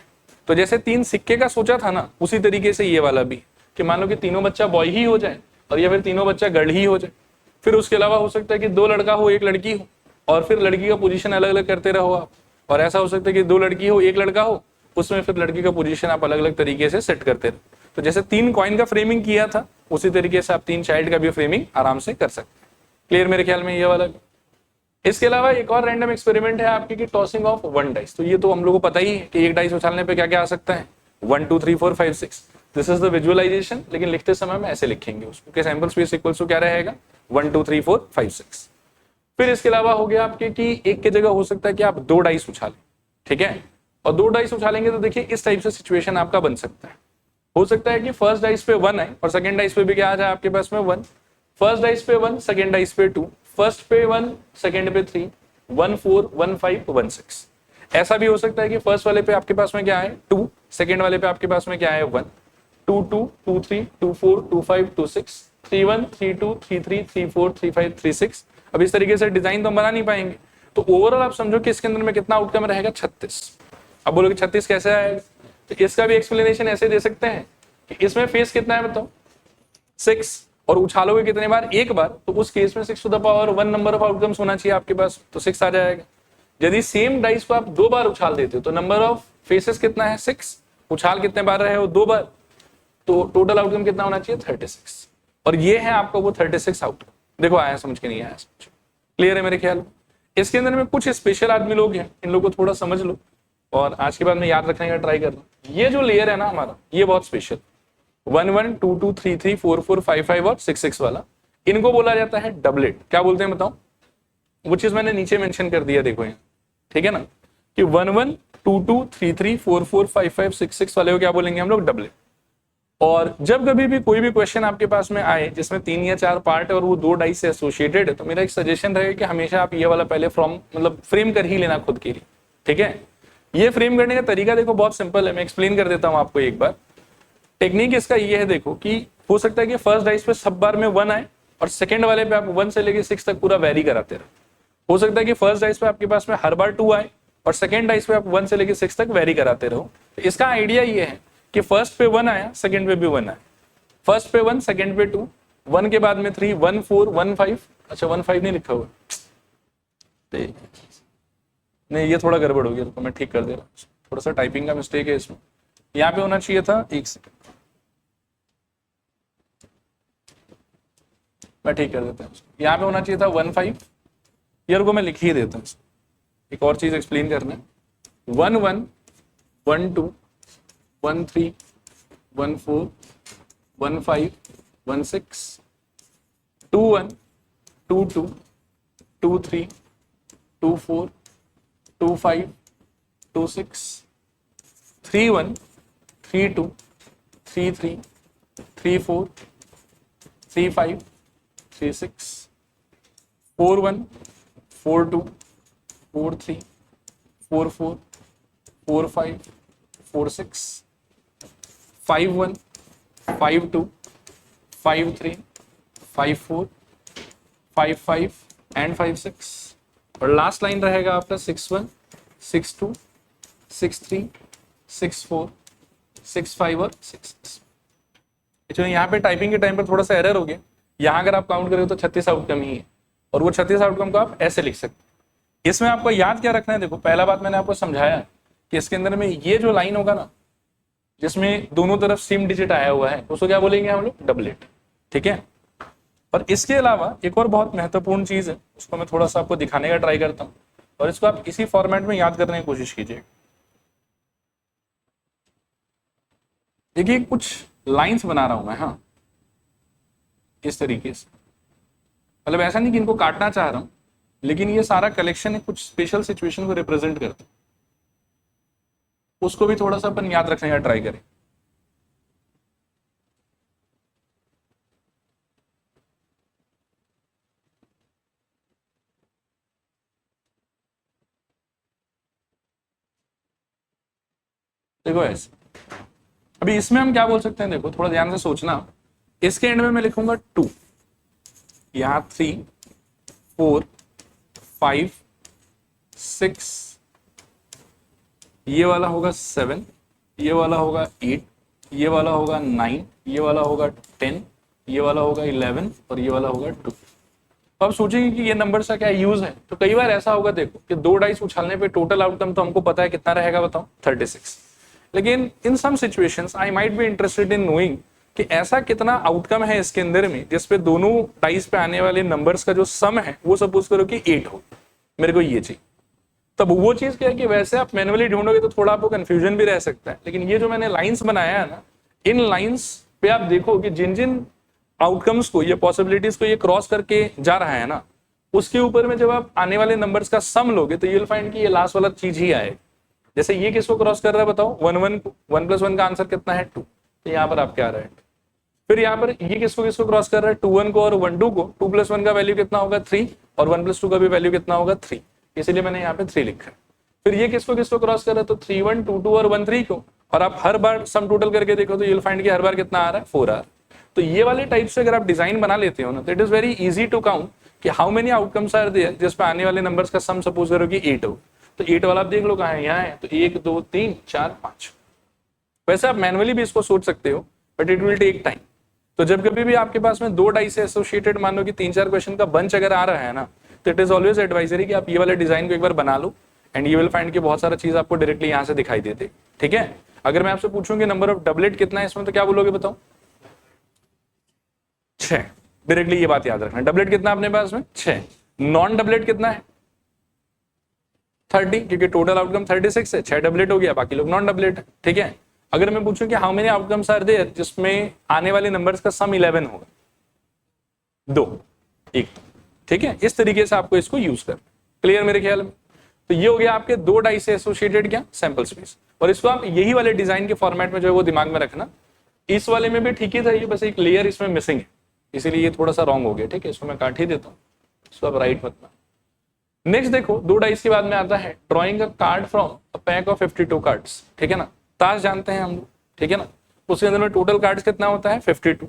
तो जैसे 3 सिक्के का सोचा था ना, उसी तरीके से ये वाला भी कि मान लो कि तीनों बच्चा बॉय ही हो जाए और या फिर तीनों बच्चा गर्ल ही हो जाए। फिर उसके अलावा हो सकता है कि 2 लड़का हो 1 लड़की हो और फिर लड़की का पोजीशन अलग अलग करते रहो आप। और ऐसा हो सकता है कि 2 लड़की हो 1 लड़का हो, उसमें फिर लड़की का पोजीशन आप अलग अलग तरीके से सेट करते रहो। तो जैसे 3 कॉइन का फ्रेमिंग किया था उसी तरीके से आप 3 चाइल्ड का भी फ्रेमिंग आराम से कर सकते हैं। क्लियर मेरे ख्याल में ये वाला। इसके अलावा एक और रैंडम एक्सपेरिमेंट है आपकी कि टॉसिंग ऑफ 1 डाइस। तो ये तो हम लोग को पता ही है कि 1 डाइस उछालने पे क्या क्या आ सकता है, 1 2 3 4 5 6। दिस इज द विजुअलाइजेशन, लेकिन लिखते समय में ऐसे लिखेंगे उसको कि सैंपल स्पेस इक्वल्स टू क्या रहेगा, 1 2 3 4 5 6। फिर इसके अलावा हो गया आपके कि एक की जगह हो सकता है कि आप 2 डाइस उछालें, ठीक है। और 2 डाइस उछालेंगे तो देखिए इस टाइप से सिचुएशन आपका बन सकता है। हो सकता है कि फर्स्ट डाइस पे 1 आए और सेकंड डाइस पे भी क्या आ जाए आपके पास में 1। फर्स्ट डाइस पे 1, सेकंड डाइस पे 2, फर्स्ट पे 1, सेकंड पे 3, 1 4 1 5 1 6। ऐसा भी हो सकता है कि फर्स्ट वाले पे आपके पास में क्या है 2, सेकंड वाले पे आपके पास में क्या है 1, 2 2 2 3 2 4 2 5 2 6 3 1 3 2 3 3 3 4 3 5 3 6। अब इस तरीके से डिजाइन तो हम बना नहीं पाएंगे। तो ओवरऑल आप समझो कि इसके अंदर में कितना आउटकम रहेगा, 36। अब बोलोगे 36 कैसे आएगा, तो इसका भी एक्सप्लेनेशन ऐसे दे सकते हैं कि इसमें फेस कितना है बताओ, 6, और उछालोगे कितने बार, एक बार, तो उस केस में 6 to the power 1 number of outcomes होना चाहिए आपके पास, तो 6 आ जाएगा। यदि सेम डाइस को आप 2 बार उछाल देते हो तो नंबर ऑफ फेसेस कितना है 6, उछाल कितने बार रहे हो 2 बार, तो टोटल आउटकम कितना होना चाहिए 36। और ये है आपका वो 36 आउटकम। देखो आया समझ के नहीं आया समझ, क्लियर है मेरे ख्याल। इसके अंदर में कुछ स्पेशल आदमी लोग हैं, इन लोगों को थोड़ा समझ लो और आज के बाद में याद रखने का ट्राई करना। ये जो लेयर है ना हमारा, ये बहुत स्पेशल, 1 1 2 2 3 3 4 4 5 5 और 6 6 वाला, इनको बोला जाता है डबलेट। क्या बोलते हैं बताओ, वो चीज मैंने नीचे मेंशन कर दिया, देखो यहाँ, ठीक है ना, कि 1 1 2 2 3 3 4 4 5 5 6 6 वाले को क्या बोलेंगे हम लोग, डबलेट। और जब कभी भी कोई भी क्वेश्चन आपके पास में आए जिसमें 3 या 4 पार्ट है और वो 2 डाइस से एसोसिएटेड है, तो मेरा एक सजेशन रहेगा कि हमेशा आप ये वाला पहले फ्रेम कर ही लेना खुद के लिए, ठीक है। ये फ्रेम करने का तरीका देखो बहुत सिंपल है, मैं एक्सप्लेन कर देता हूं आपको एक बार। टेक्निक इसका ये है, देखो कि हो सकता है कि फर्स्ट डाइस पे सब बार में 1 आए और सेकंड वाले पे आप 1 से लेके 6 तक पूरा वेरी कराते रहो। हो सकता है कि फर्स्ट डाइस पे आपके पास में हर बार 2 आए और सेकंड डाइस पे आप 1 से लेके 6 तक वेरी कराते रहो। तो इसका आइडिया ये है कि फर्स्ट पे 1 आया, सेकंड पे भी 1 आया, फर्स्ट पे 1, सेकंड पे 2, 1 के बाद में 3, 1 4 1 5, अच्छा 1 5 नहीं लिखा हुआ, नहीं ये थोड़ा गड़बड़ हो गया, तो मैं ठीक कर दे रहा हूँ, थोड़ा सा टाइपिंग का मिस्टेक है इसमें, यहाँ पे होना चाहिए था, एक सेकंड मैं ठीक कर देता हूँ, यहाँ पे होना चाहिए था 1 5, ईयर को मैं लिख ही देता हूँ। एक और चीज एक्सप्लेन करना है, 1 1 1 2 1 3 1 4 1 5 1 6 2 1 2 2 2 3 2 4 2 5 2 6 3 1 3 2 3 3 3 4 3 5 3 6 4 1 4 2 4 3 4 4 4 5 4 6 5 1 5 2 5 3 5 4 5 5 एंड 5 6, और लास्ट लाइन रहेगा आपका 6 1 6 2 6 3 6 4 6 5 और 6 6। एक्चुअली यहाँ पे टाइपिंग के टाइम पर थोड़ा सा एरर हो गया, यहाँ अगर आप काउंट करें तो 36 आउटकम ही है, और वो 36 आउटकम को आप ऐसे लिख सकते हैं। इसमें आपको याद क्या रखना है, देखो पहला बात मैंने आपको समझाया कि इसके अंदर में ये जो लाइन होगा ना जिसमें दोनों तरफ सेम डिजिट आया हुआ है, उसको क्या बोलेंगे हम लोग, डबलेट, ठीक है। और इसके अलावा एक और बहुत महत्वपूर्ण चीज है, उसको मैं थोड़ा सा आपको दिखाने का ट्राई करता हूँ, और इसको आप इसी फॉर्मेट में याद करने की कोशिश कीजिए। देखिए कुछ लाइंस बना रहा हूं मैं, हाँ इस तरीके से, मतलब ऐसा नहीं कि इनको काटना चाह रहा हूं, लेकिन ये सारा कलेक्शन है कुछ स्पेशल सिचुएशन को रिप्रेजेंट करता है, उसको भी थोड़ा सा अपन याद रखने का ट्राई करें। देखो ऐसे। अभी इसमें हम क्या बोल सकते हैं, देखो थोड़ा ध्यान से सोचना। इसके एंड में मैं लिखूंगा 2, यहां 3, 4, 5, 6, ये वाला होगा 7, ये वाला होगा 8, ये वाला होगा 9, ये वाला होगा 10, ये वाला होगा 11 और ये वाला होगा 2। तो आप सोचेंगे कि ये नंबर का क्या यूज है। तो कई बार ऐसा होगा, देखो कि 2 डाइस उछालने पे टोटल आउटकम तो हमको पता है कितना रहेगा, बताओ 36। लेकिन in some situations I might be interested in knowing कि ऐसा कितना आउटकम है इसके अंदर में जिसपे दोनों डाइस पे आने वाले नंबर्स का जो सम है वो सपोज करो कि 8 हो, मेरे को ये चाहिए। तब वो चीज क्या है कि वैसे आप मैनुअली ढूंढोगे तो थोड़ा आपको कंफ्यूजन भी रह सकता है, लेकिन ये जो मैंने लाइंस बनाया है ना, इन लाइंस पे आप देखो कि जिन जिन आउटकम्स को, ये पॉसिबिलिटीज को ये क्रॉस करके जा रहा है ना, उसके ऊपर में जब आप आने वाले नंबर्स का सम लोगे तो यूल फाइंड कि ये लास्ट वाला चीज ही आए। जैसे ये किसको क्रॉस कर रहा है बताओ, 1 1 को। 1 + 1 का आंसर कितना है 2, तो यहाँ पर आप क्या आ रहा है। फिर यहाँ पर ये किसको किसको क्रॉस कर रहा है, 2 1 को और 1 2 को। 2 + 1 का वैल्यू कितना होगा 3 और 1 + 2 का भी वैल्यू कितना होगा 3, इसलिए मैंने यहाँ पे 3 लिखा है। फिर ये किसको किसको क्रॉस कर रहा है, तो 3 1 2 2 और 1 3 को। और आप हर बार सम टोटल करके देखो तो यूल फाइंड कि हर बार कितना आ रहा है 4 आ रहा है। तो ये वाले टाइप से अगर आप डिजाइन बना लेते हो ना, तो it is very easy to count कि how many outcomes are there जिस पे आने वाले नंबर्स का सम सपोज करो कि 8 हो। तो 8 वाला आप देख लो कहाँ है, यहाँ है। तो 1 2 3 4 5। वैसे आप मैनुअली भी इसको सोच सकते हो, but it will take time. तो जब कभी भी आपके पास में 2 डाई से एसोसिएटेड मान लो कि 3-4 क्वेश्चन का बंच अगर आ रहा है ना, तो इट इज ऑलवेज एडवाइजरी कि आप ये वाले डिजाइन को एक बार बना लो, एंड यू विल फाइंड कि बहुत सारा चीज आपको डायरेक्टली यहाँ से दिखाई देते। ठीक है, अगर मैं आपसे पूछूंगी नंबर ऑफ डबलेट कितना है इसमें, तो क्या बोलोगे बताओ, 6। डायरेक्टली ये बात याद रखना। डबलेट कितना अपने पास में 6। नॉन डबलेट कितना है 30, क्योंकि टोटल आउटकम 36 है। 6 डबलेट हो गया, बाकी लोग नॉन डबलेट है। ठीक है, अगर मैं पूछूं कि how many outcomes are there जिसमें आने वाले नंबर्स का सम 11 होगा, 2 1। ठीक है, इस तरीके से आपको इसको यूज कर। क्लियर मेरे ख्याल में। तो ये हो गया आपके 2 डाई से एसोसिएटेड क्या सैंपल स्पेस। और इसको आप यही वाले डिजाइन के फॉर्मेट में जो है वो दिमाग में रखना। इस वाले में भी ठीक ही था, ये बस एक लेयर इसमें मिसिंग है, इसीलिए ये थोड़ा सा रॉन्ग हो गया। ठीक है, इसको मैं काट ही देता हूँ, इसको आप राइट मत ना। नेक्स्ट देखो, 2 डाइस के बाद में आता है drawing a card from a pack of 52 cards. ठीक है ना, ताश जानते हैं हम लोग। ठीक है ना, उसके अंदर में टोटल कार्ड्स कितना होता है 52।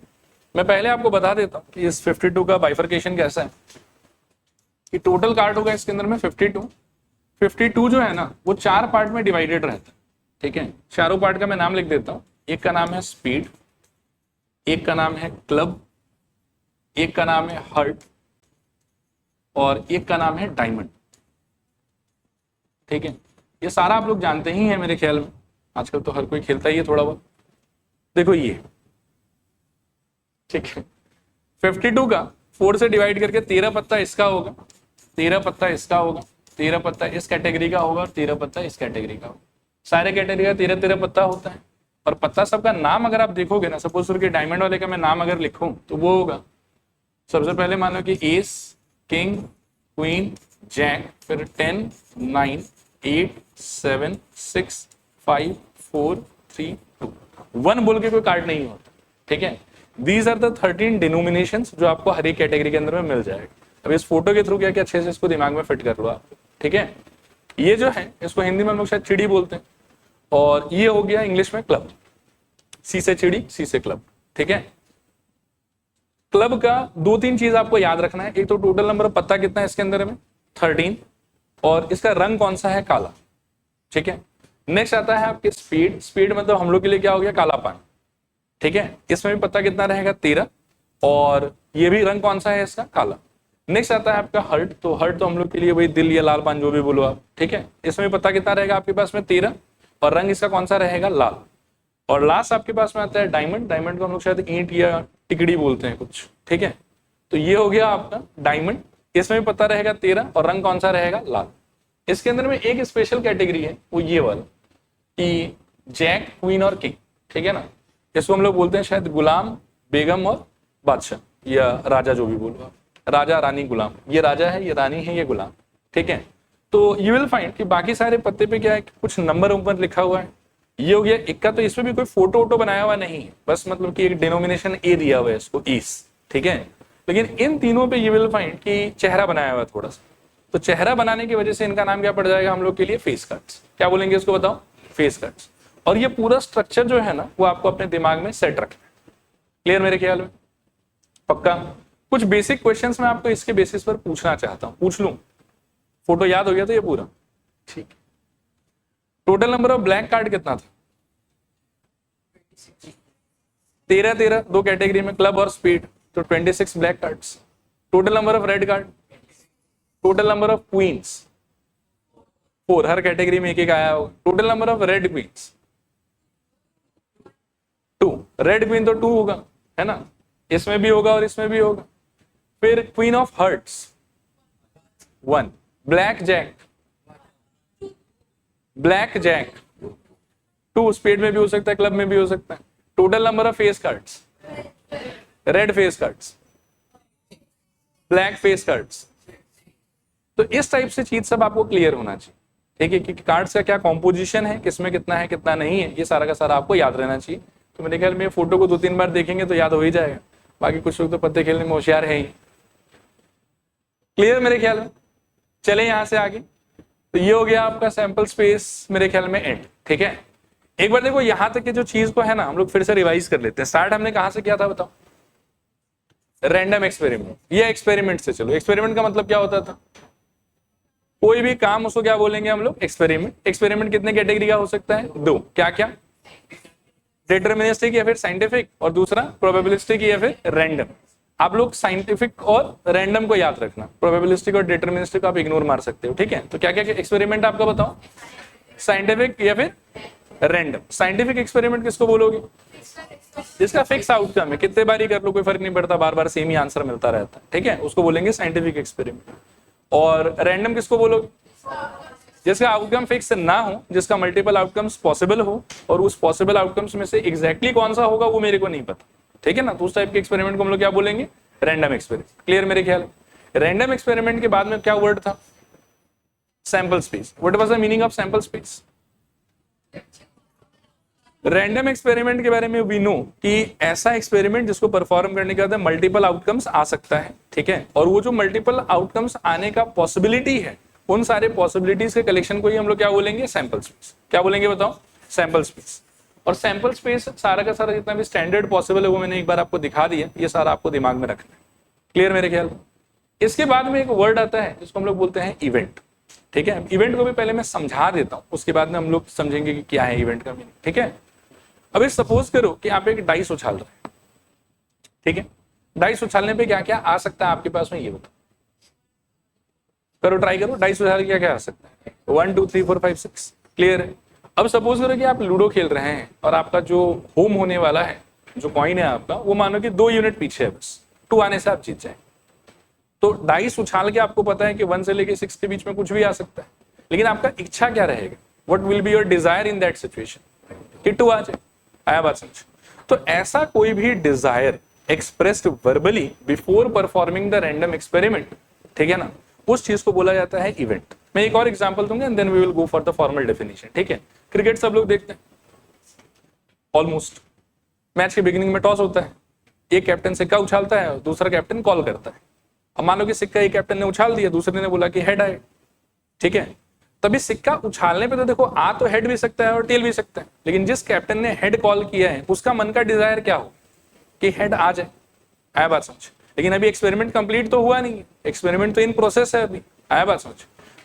मैं पहले आपको बता देता हूँ कि इस 52 का बाइफर्केशन कैसा है। कि टोटल कार्ड होगा इसके अंदर में 52। 52 जो है ना वो 4 पार्ट में डिवाइडेड रहता है। ठीक है, चारों पार्ट का मैं नाम लिख देता हूँ। एक का नाम है स्पीड, एक का नाम है क्लब, एक का नाम है हर्ट और एक का नाम है डायमंड। ठीक है, ये सारा आप लोग जानते ही हैं मेरे ख्याल में, आजकल तो हर कोई खेलता ही है थोड़ा बहुत। देखो ये, ठीक है, 52 का 4 से डिवाइड करके 13 पत्ता इसका होगा, 13 पत्ता इसका होगा, 13 पत्ता इस कैटेगरी का होगा और 13 पत्ता इस कैटेगरी का होगा। सारे कैटेगरी का 13-13 पत्ता होता है। और पत्ता सबका नाम अगर आप देखोगे ना, सपोज करके डायमंड वाले का मैं नाम अगर लिखूं तो वो होगा, सबसे पहले मानो कि एस, किंग, क्वीन, जैक, फिर 10, 9, 8, 7, 6, 5, 4, 3, 2, 1 बोल के कोई कार्ड नहीं होता। ठीक है, दीज आर द 13 डिनोमिनेशंस जो आपको हर एक कैटेगरी के अंदर में मिल जाएगा। अब इस फोटो के थ्रू क्या क्या अच्छे से इसको दिमाग में फिट कर लो आप। ठीक है, ये जो है इसको हिंदी में हम लोग शायद चिड़ी बोलते हैं, और ये हो गया इंग्लिश में क्लब। सी से चिड़ी, सी से क्लब। ठीक है, क्लब का 2-3 चीज आपको याद रखना है। एक तो टोटल नंबर ऑफ पत्ता कितना है इसके अंदर में 13, और इसका रंग कौन सा है, काला। ठीक है, नेक्स्ट आता है आपके स्पीड। स्पीड मतलब हम लोग के लिए क्या हो गया, काला पानी। ठीक है, इसमें भी पत्ता कितना रहेगा 13, और ये भी रंग कौन सा है इसका, काला। नेक्स्ट आता है आपका हर्ट। तो हर्ट तो हम लोग के लिए वही दिल या लाल पान जो भी बोलो आप। ठीक है, इसमें भी पत्ता कितना रहेगा आपके पास में 13, और रंग इसका कौन सा रहेगा, लाल। और लास्ट आपके पास में आता है डायमंड। डायमंड को हम लोग शायद ईंट या टिकड़ी बोलते हैं कुछ। ठीक है, तो ये हो गया आपका डायमंड। इसमें भी पत्ता रहेगा 13 और रंग कौन सा रहेगा, लाल। इसके अंदर में एक स्पेशल कैटेगरी है, वो ये वाला कि जैक, क्वीन और किंग। ठीक है ना, इसको हम लोग बोलते हैं शायद गुलाम, बेगम और बादशाह या राजा, जो भी बोलो आप, राजा, रानी, गुलाम। ये राजा है, ये रानी है, ये गुलाम। ठीक है, तो यू विल फाइंड कि बाकी सारे पत्ते पे क्या है, कुछ नंबर ऊपर लिखा हुआ है। ये हो गया एक का, तो इसमें भी कोई फोटो वोटो बनाया हुआ नहीं है, बस मतलब कि एक डिनोमिनेशन ए दिया हुआ है इसको, ईस। ठीक है, लेकिन इन तीनों पे यू विल फाइंड कि चेहरा बनाया हुआ है थोड़ा सा। तो चेहरा बनाने की वजह से इनका नाम क्या पड़ जाएगा हम लोग के लिए, फेस कट्स। क्या बोलेंगे इसको बताओ, फेस कट्स। और ये पूरा स्ट्रक्चर जो है ना वो आपको अपने दिमाग में सेट रखना है। क्लियर मेरे ख्याल में? पक्का? कुछ बेसिक क्वेश्चंस मैं आपको इसके बेसिस पर पूछना चाहता हूं, पूछ लूं? फोटो याद हो गया तो ये पूरा ठीक। Total number of black card कितना था? 13 दो कैटेगरी में, क्लब और स्पीड, तो 26 black cards. Total number of red card, total number of queens 4, हर कैटेगरी में एक एक आया होगा। Total number of red queens 2, red queen तो 2 होगा, है ना, इसमें भी होगा और इसमें भी होगा। फिर queen of hearts 1, black jack 2, spade में भी हो सकता है, क्लब में भी हो सकता है। Total number of face cards, red face cards, black face cards. तो इस टाइप से चीज सब आपको क्लियर होना चाहिए, ठीक है, कि कार्ड्स का क्या कॉम्पोजिशन है, किसमें कितना है कितना नहीं है, ये सारा का सारा आपको याद रहना चाहिए। तो मेरे ख्याल में फोटो को 2-3 बार देखेंगे तो याद हो ही जाएगा। बाकी कुछ लोग तो पत्ते खेलने में होशियार है ही। क्लियर मेरे ख्याल में? चले यहां से आगे। तो ये हो गया आपका सैंपल स्पेस मेरे ख्याल में एंड, ठीक है। एक बार देखो यहां तक की जो चीज को है ना, हम लोग फिर से रिवाइज कर लेते हैं। स्टार्ट हमने कहां से किया था बताओ? Random experiment. ये एक्सपेरिमेंट से चलो। एक्सपेरिमेंट का मतलब क्या होता था? कोई भी काम, उसको क्या बोलेंगे हम लोग? एक्सपेरिमेंट। एक्सपेरिमेंट कितने कैटेगरी का हो सकता है? 2। क्या क्या? डिटरमिनिस्टिक या फिर साइंटिफिक, और दूसरा प्रोबेबिलिस्टिक या फिर रैंडम। आप लोग साइंटिफिक और रैंडम को याद रखना, प्रोबेबिलिस्टिक और डिटरमिनिस्टिक आप इग्नोर मार सकते हो, ठीक है। तो क्या क्या एक्सपेरिमेंट आपका बताओ? साइंटिफिक या फिर रैंडम। साइंटिफिक एक्सपेरिमेंट किसको बोलोगे? जिसका फिक्स आउटकम है, कितने बार ही कर लो कोई फर्क नहीं पड़ता, बार बार सेम ही आंसर मिलता रहता है, ठीक है, उसको बोलेंगे साइंटिफिक एक्सपेरिमेंट। और रैंडम किसको बोलोगे? जिसका आउटकम फिक्स ना हो, जिसका मल्टीपल आउटकम्स पॉसिबल हो, और उस पॉसिबल आउटकम्स में से एग्जैक्टली कौन सा होगा वो मेरे को नहीं पता, ठीक है ना। तो उस टाइप के एक्सपेरिमेंट को हम लोग क्या बोलेंगे? Random experiment. क्लियर मेरे ख्याल? रैंडम एक्सपेरिमेंट के बाद में क्या वर्ड था? Sample space. What was the meaning of sample space? Random experiment के बारे में वी नो कि ऐसा एक्सपेरिमेंट जिसको परफॉर्म करने के बाद मल्टीपल आउटकम्स आ सकता है, ठीक है, और वो जो मल्टीपल आउटकम्स आने का पॉसिबिलिटी है, उन सारे पॉसिबिलिटीज के कलेक्शन को ही हम लोग क्या बोलेंगे? Sample space. क्या बोलेंगे बताओ? Sample space. और सैंपल स्पेस सारा का सारा जितना भी स्टैंडर्ड पॉसिबल है वो मैंने एक बार आपको दिखा दिया, ये सारा आपको दिमाग में रखना है। क्लियर मेरे ख्याल? इसके बाद में एक वर्ड आता है जिसको हम लोग बोलते हैं इवेंट, ठीक है। इवेंट को भी पहले मैं समझा देता हूं, उसके बाद में हम लोग समझेंगे कि क्या है इवेंट का मीनिंग, ठीक है। अभी सपोज करो कि आप एक डाइस उछाल रहे हैं, ठीक है। डाइस उछालने पे क्या क्या आ सकता है आपके पास में, ये बताओ। करो, ट्राई करो, डाइस उछाल क्या क्या आ सकता है? 1 2 3 4 5 6। क्लियर है? अब सपोज करो कि आप लूडो खेल रहे हैं और आपका जो होम होने वाला है, जो कॉइन है आपका, वो मानो कि 2 यूनिट पीछे है, बस 2 आने से आप जीत जाए। तो डाइस उछाल के आपको पता है कि 1 से लेके 6 के बीच में कुछ भी आ सकता है, लेकिन आपका इच्छा क्या रहेगा? What will be your desire in that situation? कि 2 आ जाए। आया बात समझ? तो ऐसा कोई भी desire expressed verbally before performing the random experiment, ठीक है ना, उस चीज को बोला जाता है इवेंट। मैं एक और एग्जांपल दूंगा and then we will go for the formal definition, ठीक है। क्रिकेट सब लोग देखते हैं ऑलमोस्ट। मैच के बिगिनिंग में टॉस होता है, एक कैप्टन सिक्का उछालता है और दूसरा कैप्टन कॉल करता है। अब मान लो कि सिक्का एक कैप्टन ने उछाल दिया, दूसरे ने बोला कि हेड आए, ठीक है। तभी सिक्का उछालने पे तो देखो आ तो हेड भी सकता है और टेल भी सकता है, लेकिन जिस कैप्टन ने हेड कॉल किया है उसका मन का डिजायर क्या हो? कि हेड आ जाए। आया बात समझ? लेकिन अभी एक्सपेरिमेंट कंप्लीट तो हुआ नहीं है, एक्सपेरिमेंट तो इन प्रोसेस है अभी। आया बात समझ?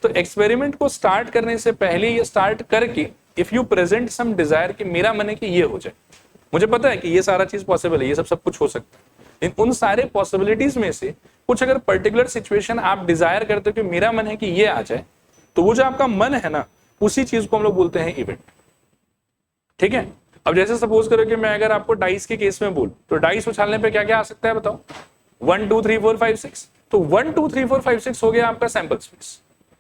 तो एक्सपेरिमेंट को स्टार्ट करने से पहले ये स्टार्ट करके if you present some desire कि मेरा मन है कि ये हो जाए, मुझे पता है कि ये सारा चीज पॉसिबल है, ये सब कुछ हो सकता है, इन उन सारे पॉसिबिलिटीज में से कुछ अगर पर्टिकुलर सिचुएशन आप डिजायर करते हो कि मेरा मन है कि ये आ जाए, तो वो जो आपका मन है ना, उसी चीज को हम लोग बोलते हैं इवेंट, ठीक है। अब जैसे सपोज करो कि मैं अगर आपको डाइस के केस में बोल, तो डाइस उछालने पे क्या क्या आ सकता है बताओ? 1 2 3 4 5 6। तो 1 2 3 4 5 6 हो गया आपका सैंपल स्पेस,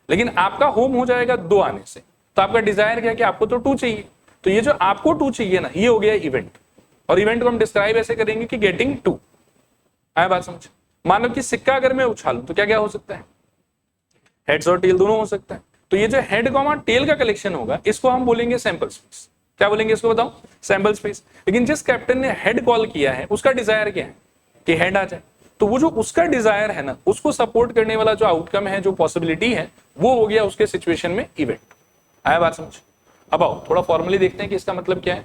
लेकिन आपका होम हो जाएगा 2 आने से। तो आपका डिजायर क्या है कि आपको तो 2 चाहिए, तो ये जो आपको 2 चाहिए ना, ये हो गया इवेंट। और इवेंट को हम डिस्क्राइब ऐसे करेंगे कि गेटिंग 2। आया बात समझ? मान लो कि सिक्का अगर मैं उछालूं तो क्या क्या हो सकता है? हेड्स और टेल दोनों हो सकता है। तो ये जो हेड कॉमा टेल का कलेक्शन होगा, इसको हम बोलेंगे सैंपल स्पेस। क्या बोलेंगे इसको बताओ? Sample space. लेकिन जिस कैप्टन ने हेड कॉल किया है उसका डिजायर क्या है? कि हेड आ जाए। तो वो जो उसका डिजायर है ना, उसको सपोर्ट करने वाला जो आउटकम है, जो पॉसिबिलिटी है, वो हो गया उसके सिचुएशन में इवेंट। आया बात समझ? अब आओ थोड़ा फॉर्मली देखते हैं कि इसका मतलब क्या है।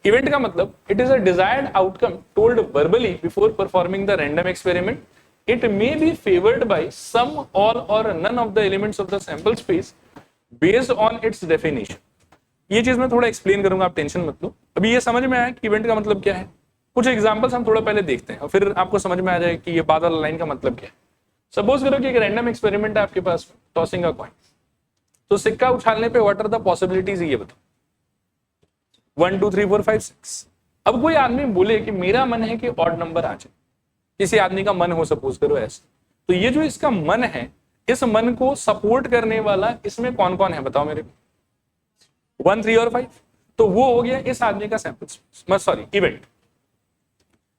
इवेंट का मतलब it is a desired outcome told verbally before performing the random experiment. It may be favoured by some all or none of the elements of the sample space based on its definition. ये चीज मैं थोड़ा explain करूंगा, आप tension मत लो। अभी ये समझ में आया कि इवेंट का मतलब क्या है। कुछ एग्जांपल्स हम थोड़ा पहले देखते हैं और फिर आपको समझ में आ जाए कि ये बाद वाला लाइन का मतलब क्या है। सपोज करो कि एक रैंडम एक्सपेरिमेंट है आपके पास, टॉसिंग अ कॉइन। तो सिक्का उछालने पे व्हाट आर द पॉसिबिलिटीज, ये बताओ। 1 2 3 4 5 6। अब कोई आदमी बोले कि मेरा मन है कि ऑड नंबर आ जाए, किसी आदमी का मन हो सपोज करो ऐसा, तो ये जो इसका मन है, इस मन को सपोर्ट करने वाला इसमें कौन कौन है बताओ मेरे को। 1 3 और 5। तो वो हो गया इस आदमी का सैंपल, सॉरी इवेंट।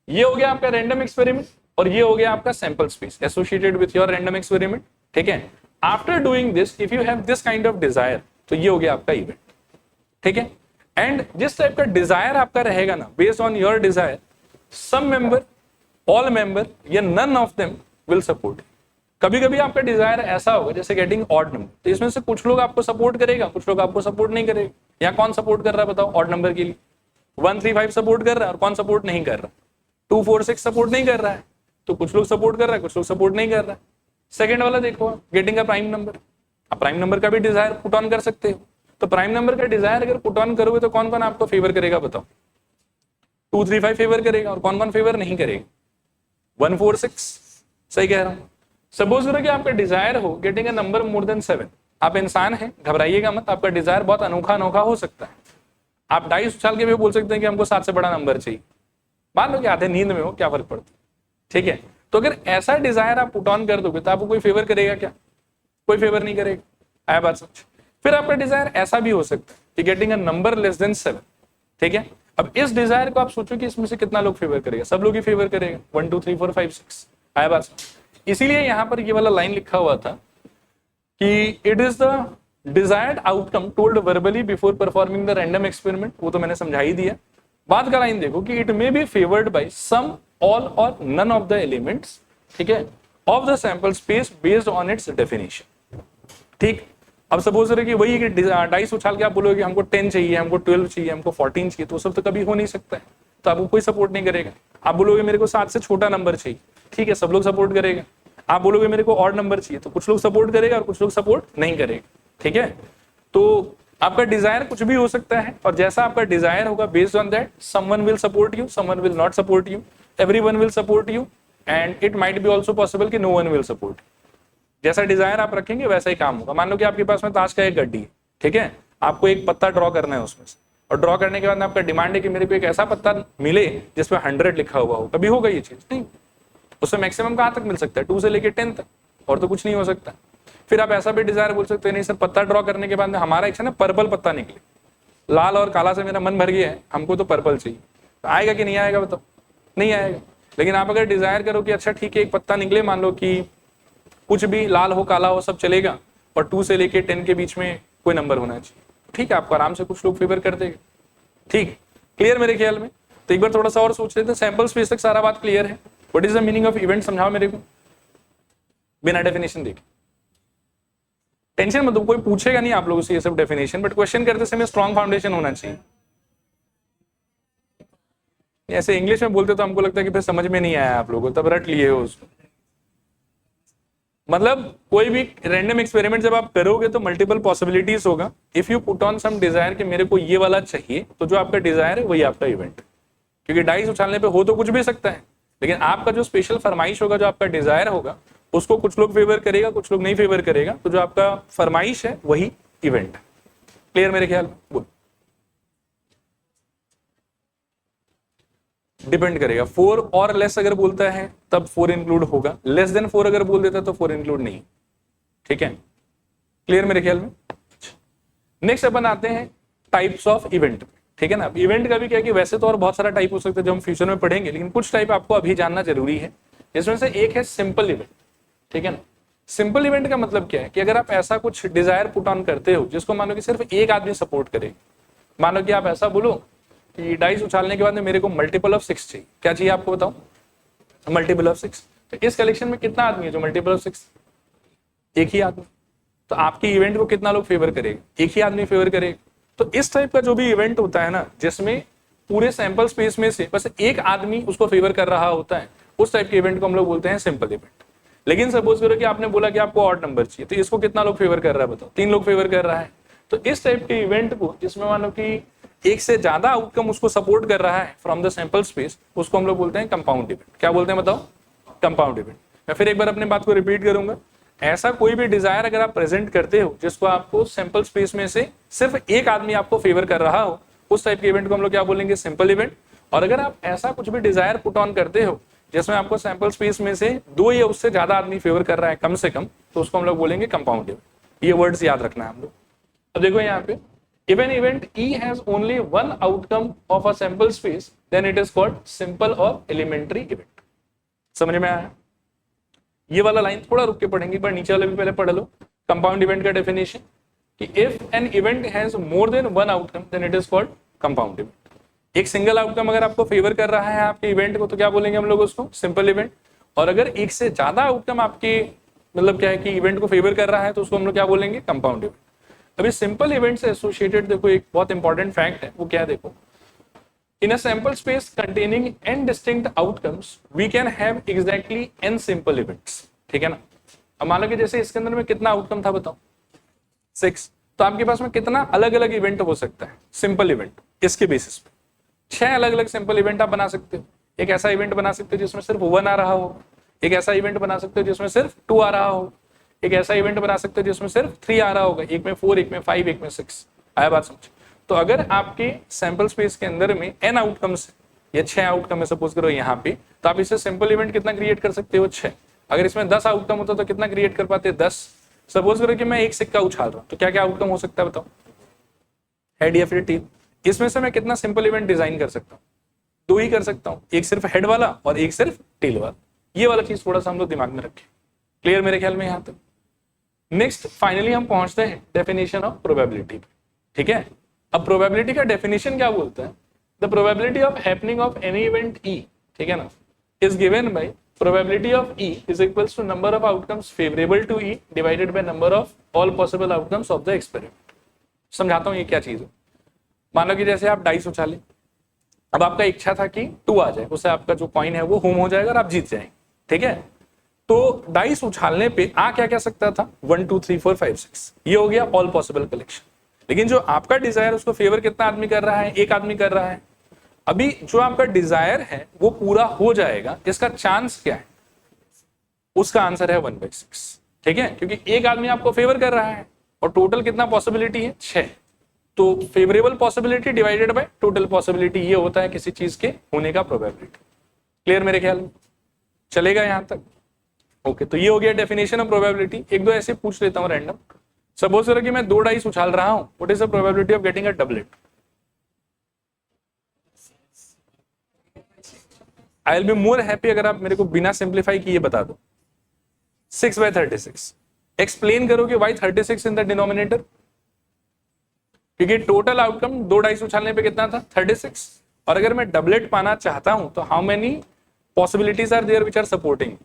ये हो गया आपका रैंडम एक्सपेरिमेंट और ये हो गया आपका sample space associated with your random experiment. ठीक है, after doing this if you have this kind of desire, तो ये हो गया आपका इवेंट। ठीक है, एंड जिस टाइप का डिजायर आपका रहेगा ना, based on your desire, some member, all member या none of them will support. कभी कभी आपका डिजायर ऐसा होगा जैसे गेटिंग ऑड नंबर, तो इसमें से कुछ लोग आपको सपोर्ट करेगा, कुछ लोग आपको सपोर्ट नहीं करेगा। यहाँ कौन सपोर्ट कर रहा है बताओ ऑड नंबर के लिए? 1 3 5 सपोर्ट कर रहा है और कौन सपोर्ट नहीं कर रहा? 2 4 6 सपोर्ट नहीं कर रहा है। तो कुछ लोग सपोर्ट कर रहा है, कुछ लोग सपोर्ट नहीं कर रहा है। सेकंड वाला देखो, गेटिंग अ प्राइम नंबर। आप प्राइम नंबर का भी डिजायर पुट ऑन कर सकते हो। तो प्राइम नंबर का डिजायर अगर पुट ऑन करोगे तो कौन कौन आपको फेवर करेगा बताओ? 2 3 5 फेवर करेगा और कौन कौन फेवर नहीं करेगा? 1 4 6। सही कह रहा हूं। सपोज करो कि आपका डिजायर हो getting a number more than 7। आप इंसान हैं, घबराइएगा मत, आपका डिजायर बहुत अनोखा अनोखा हो सकता है। आप डाइस उछाल के भी बोल सकते हैं कि हमको 7 से बड़ा नंबर चाहिए। मान लो कि आधे नींद में हो, क्या फर्क पड़ता है? ठीक है, तो अगर ऐसा डिजायर आप पुट ऑन कर दोगे तो आपको कोई फेवर करेगा क्या? कोई फेवर नहीं करेगा। आया बात समझ? फिर आपका डिजायर ऐसा भी हो सकता है कि getting a number less than 7। ठीक है, अब इस डिजायर को आप सोचो कि इसमें से कितना लोग फेवर करेगा? सब लोग ही फेवर करेगा। 1 2 3 4 5 6। आया बात समझ? इसीलिए यहां पर ये वाला लाइन लिखा हुआ था कि it is the desired outcome told verbally before performing the random experiment. वो तो मैंने समझा ही दिया। बाद का लाइन देखो कि it may be favoured by some, all or none of the elements, ठीक है, of the sample space based on its definition. ठीक, अब सपोज करें कि वही डाइस उछाल के आप बोलोगे हमको 10 चाहिए, हमको 12 चाहिए, हमको 14 चाहिए, तो सब तो कभी हो नहीं सकता है, तो आपको कोई सपोर्ट नहीं करेगा। आप बोलोगे मेरे को 7 से छोटा नंबर चाहिए, ठीक है, सब लोग सपोर्ट करेगा। आप बोलोगे मेरे को ऑड नंबर चाहिए, तो कुछ लोग सपोर्ट करेगा और कुछ लोग सपोर्ट नहीं करेगा। ठीक है, तो आपका डिजायर कुछ भी हो सकता है और जैसा आपका डिजायर होगा based on that someone will support you, someone will not support you, everyone will support you and it might be also possible कि नो वन विल सपोर्ट। जैसा डिजायर आप रखेंगे वैसा ही काम होगा। मान लो कि आपके पास में ताश का एक गड्डी है, ठीक है, आपको एक पत्ता ड्रॉ करना है उसमें से, और ड्रॉ करने के बाद आपका डिमांड है कि मेरे को एक ऐसा पत्ता मिले जिसमें 100 लिखा हुआ हो। कभी होगा ये चीज? नहीं। उसमें मैक्सिमम कहां तक मिल सकता है? 2 से लेके 10 तक, और तो कुछ नहीं हो सकता। फिर आप ऐसा भी डिजायर बोल सकते हैं, नहीं सर पत्ता ड्रॉ करने के बाद में हमारा इच्छा ना पर्पल पत्ता निकले, लाल और काला से मेरा मन भर गया है, हमको तो पर्पल चाहिए। तो आएगा कि नहीं आएगा बताओ? नहीं आएगा। लेकिन आप अगर डिजायर करो कि अच्छा ठीक है एक पत्ता निकले, मान लो कि कुछ भी लाल हो काला हो सब चलेगा, और 2 से लेके 10 के बीच में कोई नंबर होना चाहिए, ठीक है, आपको आराम से कुछ लोग फेवर कर देगा। ठीक, क्लियर मेरे ख्याल में? तो एक बार थोड़ा सा और सोच लेते हैं। सैंपल स्पेस तक सारा बात क्लियर है। What is the meaning of event समझाओ मेरे को बिना डेफिनेशन देखे। टेंशन मत, कोई पूछेगा नहीं आप लोगों से ये सब डेफिनेशन, बट क्वेश्चन करते समय स्ट्रॉन्ग फाउंडेशन होना चाहिए। ऐसे इंग्लिश में बोलते तो हमको लगता है कि फिर समझ में नहीं आया आप लोगों को, तब रट लिए हो उसको। मतलब कोई भी रैंडम एक्सपेरिमेंट जब आप करोगे तो मल्टीपल पॉसिबिलिटीज होगा। If you put on some desire कि मेरे को ये वाला चाहिए, तो जो आपका डिजायर है वही आपका इवेंट। क्योंकि डाइस उछालने पे हो तो कुछ भी सकता है, लेकिन आपका जो स्पेशल फरमाइश होगा, जो आपका डिजायर होगा, उसको कुछ लोग फेवर करेगा, कुछ लोग नहीं फेवर करेगा। तो जो आपका फरमाइश है वही इवेंट। क्लियर मेरे ख्याल में? बोल। डिपेंड करेगा। 4 और लेस अगर बोलता है तब 4 इंक्लूड होगा, लेस देन 4 अगर बोल देता है तो 4 इंक्लूड नहीं। ठीक है, क्लियर मेरे ख्याल में? नेक्स्ट अपन आते हैं टाइप्स ऑफ इवेंट। ठीक है ना, इवेंट का भी क्या है कि वैसे तो और बहुत सारा टाइप हो सकता है जो हम फ्यूचर में पढ़ेंगे, लेकिन कुछ टाइप आपको अभी जानना जरूरी है। जिसमें से एक है सिंपल इवेंट। ठीक है ना, सिंपल इवेंट का मतलब क्या है कि अगर आप ऐसा कुछ डिजायर पुट ऑन करते हो जिसको मानो कि सिर्फ एक आदमी सपोर्ट करे। मानो कि आप ऐसा बोलो कि डाइस उछालने के बाद में मेरे को मल्टीपल ऑफ 6 चाहिए। क्या चाहिए आपको बताओ? Multiple of 6। तो इस कलेक्शन में कितना आदमी है जो मल्टीपल ऑफ 6? एक ही आदमी। तो आपकी इवेंट को कितना लोग फेवर करेगा? एक ही आदमी फेवर करेगा। तो इस टाइप का जो भी इवेंट होता है ना, जिसमें पूरे सैंपल स्पेस में से बस एक आदमी उसको फेवर कर रहा होता है, उस टाइप के इवेंट को हम लोग बोलते हैं सिंपल इवेंट। लेकिन सपोज करो कि आपने बोला कि आपको ऑड नंबर चाहिए, तो इसको कितना लोग फेवर कर रहा है बताओ, 3 लोग फेवर कर रहा है। तो इस टाइप के इवेंट को, जिसमें मान लो कि एक से ज्यादा आउटकम उसको सपोर्ट कर रहा है फ्रॉम द सैंपल स्पेस, उसको हम लोग बोलते हैं कंपाउंड इवेंट। क्या बोलते हैं बताओ? Compound event. मैं फिर एक बार अपने बात को रिपीट करूंगा, ऐसा कोई भी डिजायर अगर आप प्रेजेंट करते हो जिसको आपको सैंपल स्पेस में से सिर्फ एक आदमी आपको फेवर कर रहा हो, उस टाइप के इवेंट को हम लोग क्या बोलेंगे? Simple event. और अगर आप ऐसा कुछ भी डिजायर पुट ऑन करते हो जिसमें आपको सैंपल स्पेस में से 2 या उससे ज्यादा आदमी फेवर कर रहा है कम से कम, तो उसको हम लोग बोलेंगे कंपाउंड इवेंट। ये वर्ड्स याद रखना है हम लोग। अब देखो यहाँ पे, if an event E has only one outcome of a sample space, then it is called simple or elementary event। समझ में आया? ये वाला लाइन थोड़ा रुक के पढ़ेंगे, पर नीचे वाले भी पहले पढ़ लो। कंपाउंड इवेंट का डेफिनेशन कि if an event has more than one outcome then it is called compound event. एक सिंगल आउटकम अगर आपको फेवर कर रहा है आपके इवेंट को, तो क्या बोलेंगे हम लोग उसको? Simple event. और अगर एक से ज्यादा आउटकम आपके मतलब क्या है कि इवेंट को फेवर कर रहा है, तो उसको हम लोग क्या बोलेंगे? Compound event. अभी सिंपल इवेंट से एसोसिएटेड देखो एक बहुत इंपॉर्टेंट फैक्ट है, वो क्या है देखो, in a sample space containing n distinct outcomes we can have exactly n simple events. ठीक है ना? अब मान लो कि जैसे इसके अंदर में कितना आउटकम था बताओ? 6। तो आपके पास में कितना अलग अलग इवेंट हो सकता है सिंपल इवेंट? इसके बेसिस पे 6 अलग अलग सिंपल इवेंट आप बना सकते हो। एक ऐसा इवेंट बना सकते हो जिसमें सिर्फ 1 आ रहा हो, एक ऐसा इवेंट बना सकते हो जिसमें सिर्फ 2 आ रहा हो, एक ऐसा इवेंट बना सकते हो जिसमें सिर्फ 3 आ रहा होगा, एक में 4, एक में 5, एक में 6। आया बात समझ? तो अगर आपके सैंपल स्पेस के अंदर में n आउटकम्स या 6 आउटकम है सपोज करो यहाँ पे, तो आप इससे सिंपल इवेंट कितना क्रिएट कर सकते हो? 6। अगर इसमें 10 आउटकम होता तो कितना क्रिएट कर पाते? 10। सपोज करो कि मैं एक सिक्का उछाल रहा हूँ, तो क्या क्या आउटकम हो सकता है बताओ? हेड या फिर टेल। इसमें से मैं कितना सिंपल इवेंट डिजाइन कर सकता हूँ? 2 ही कर सकता हूँ, एक सिर्फ हेड वाला और एक सिर्फ टेल वाला। ये वाला चीज थोड़ा सा हम लोग दिमाग में रखें। क्लियर मेरे ख्याल में यहाँ तक? नेक्स्ट फाइनली हम पहुंचते हैं डेफिनेशन ऑफ प्रोबेबिलिटी। ठीक है? अब प्रोबेबिलिटी का डेफिनेशन क्या बोलता है? The probability of happening of any event E, ठीक है ना, is given by probability of E is equals to number of outcomes favourable to E divided by number of all possible outcomes of the experiment. समझाता हूं ये क्या चीज है। मान लो कि जैसे आप डाइस उछाले, अब आपका इच्छा था कि 2 आ जाए, उससे आपका जो कॉइन है वो होम हो जाएगा और आप जीत जाएंगे। ठीक है? तो डाइस उछालने पे आ क्या क्या सकता था? 1 2 3 4 5 6, ये हो गया ऑल पॉसिबल कलेक्शन। लेकिन जो आपका डिजायर उसको फेवर कितना आदमी कर रहा है? एक आदमी कर रहा है। अभी जो आपका डिजायर है वो पूरा हो जाएगा, इसका चांस क्या है? उसका आंसर है 1/6। ठीक है? क्योंकि एक आदमी आपको फेवर कर रहा है और टोटल कितना पॉसिबिलिटी है? 6। तो favourable possibility divided by total possibility, ये होता है किसी चीज के होने का प्रोबेबिलिटी। क्लियर मेरे ख्याल में? चलेगा यहां तक? ओके, तो ये हो गया डेफिनेशन ऑफ प्रोबेबिलिटी। एक दो ऐसे पूछ लेता हूं रैंडम। सपोज करो कि मैं 2 डाइस उछाल रहा हूं, what is the probability of getting a doublet? I will be more happy अगर आप मेरे को बिना सिंप्लीफाई किए बता दो। 6/36। एक्सप्लेन करो कि व्हाई 36 इन द डिनोमिनेटर? क्योंकि टोटल आउटकम 2 डाइस उछालने पे कितना था? 36। और अगर मैं डबलेट पाना चाहता हूं तो how many possibilities are there which are supporting?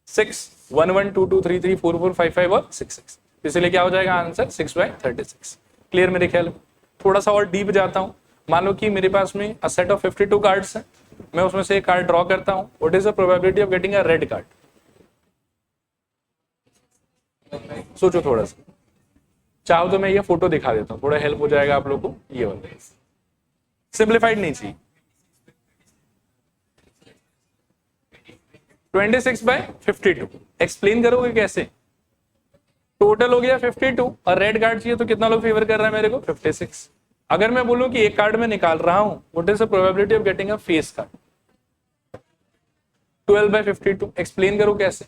6, 1 1 2 2 3 3 4 4 5 5 और 6 6। इसलिए क्या हो जाएगा आंसर? 6/36। क्लियर मेरे ख्याल में? थोड़ा सा और डीप जाता हूं। मान लो कि मेरे पास में अ सेट ऑफ 52 कार्ड्स है, मैं उसमें से एक कार्ड ड्रॉ करता हूं। What is the probability of getting a red card? सोचो थोड़ा सा। चाहो तो मैं ये फोटो दिखा देता हूं, थोड़ा हेल्प हो जाएगा आप लोग को। ये वाला सिंप्लीफाइड नहीं चाहिए। 26/52। एक्सप्लेन करोगे कैसे? टोटल हो गया 52 और रेड कार्ड चाहिए, तो कितना लोग फेवर कर रहा है मेरे को? 56। अगर मैं बोलूं कि एक कार्ड में निकाल रहा हूं, what is the probability of getting a face card? 12/52। Explain करो कैसे?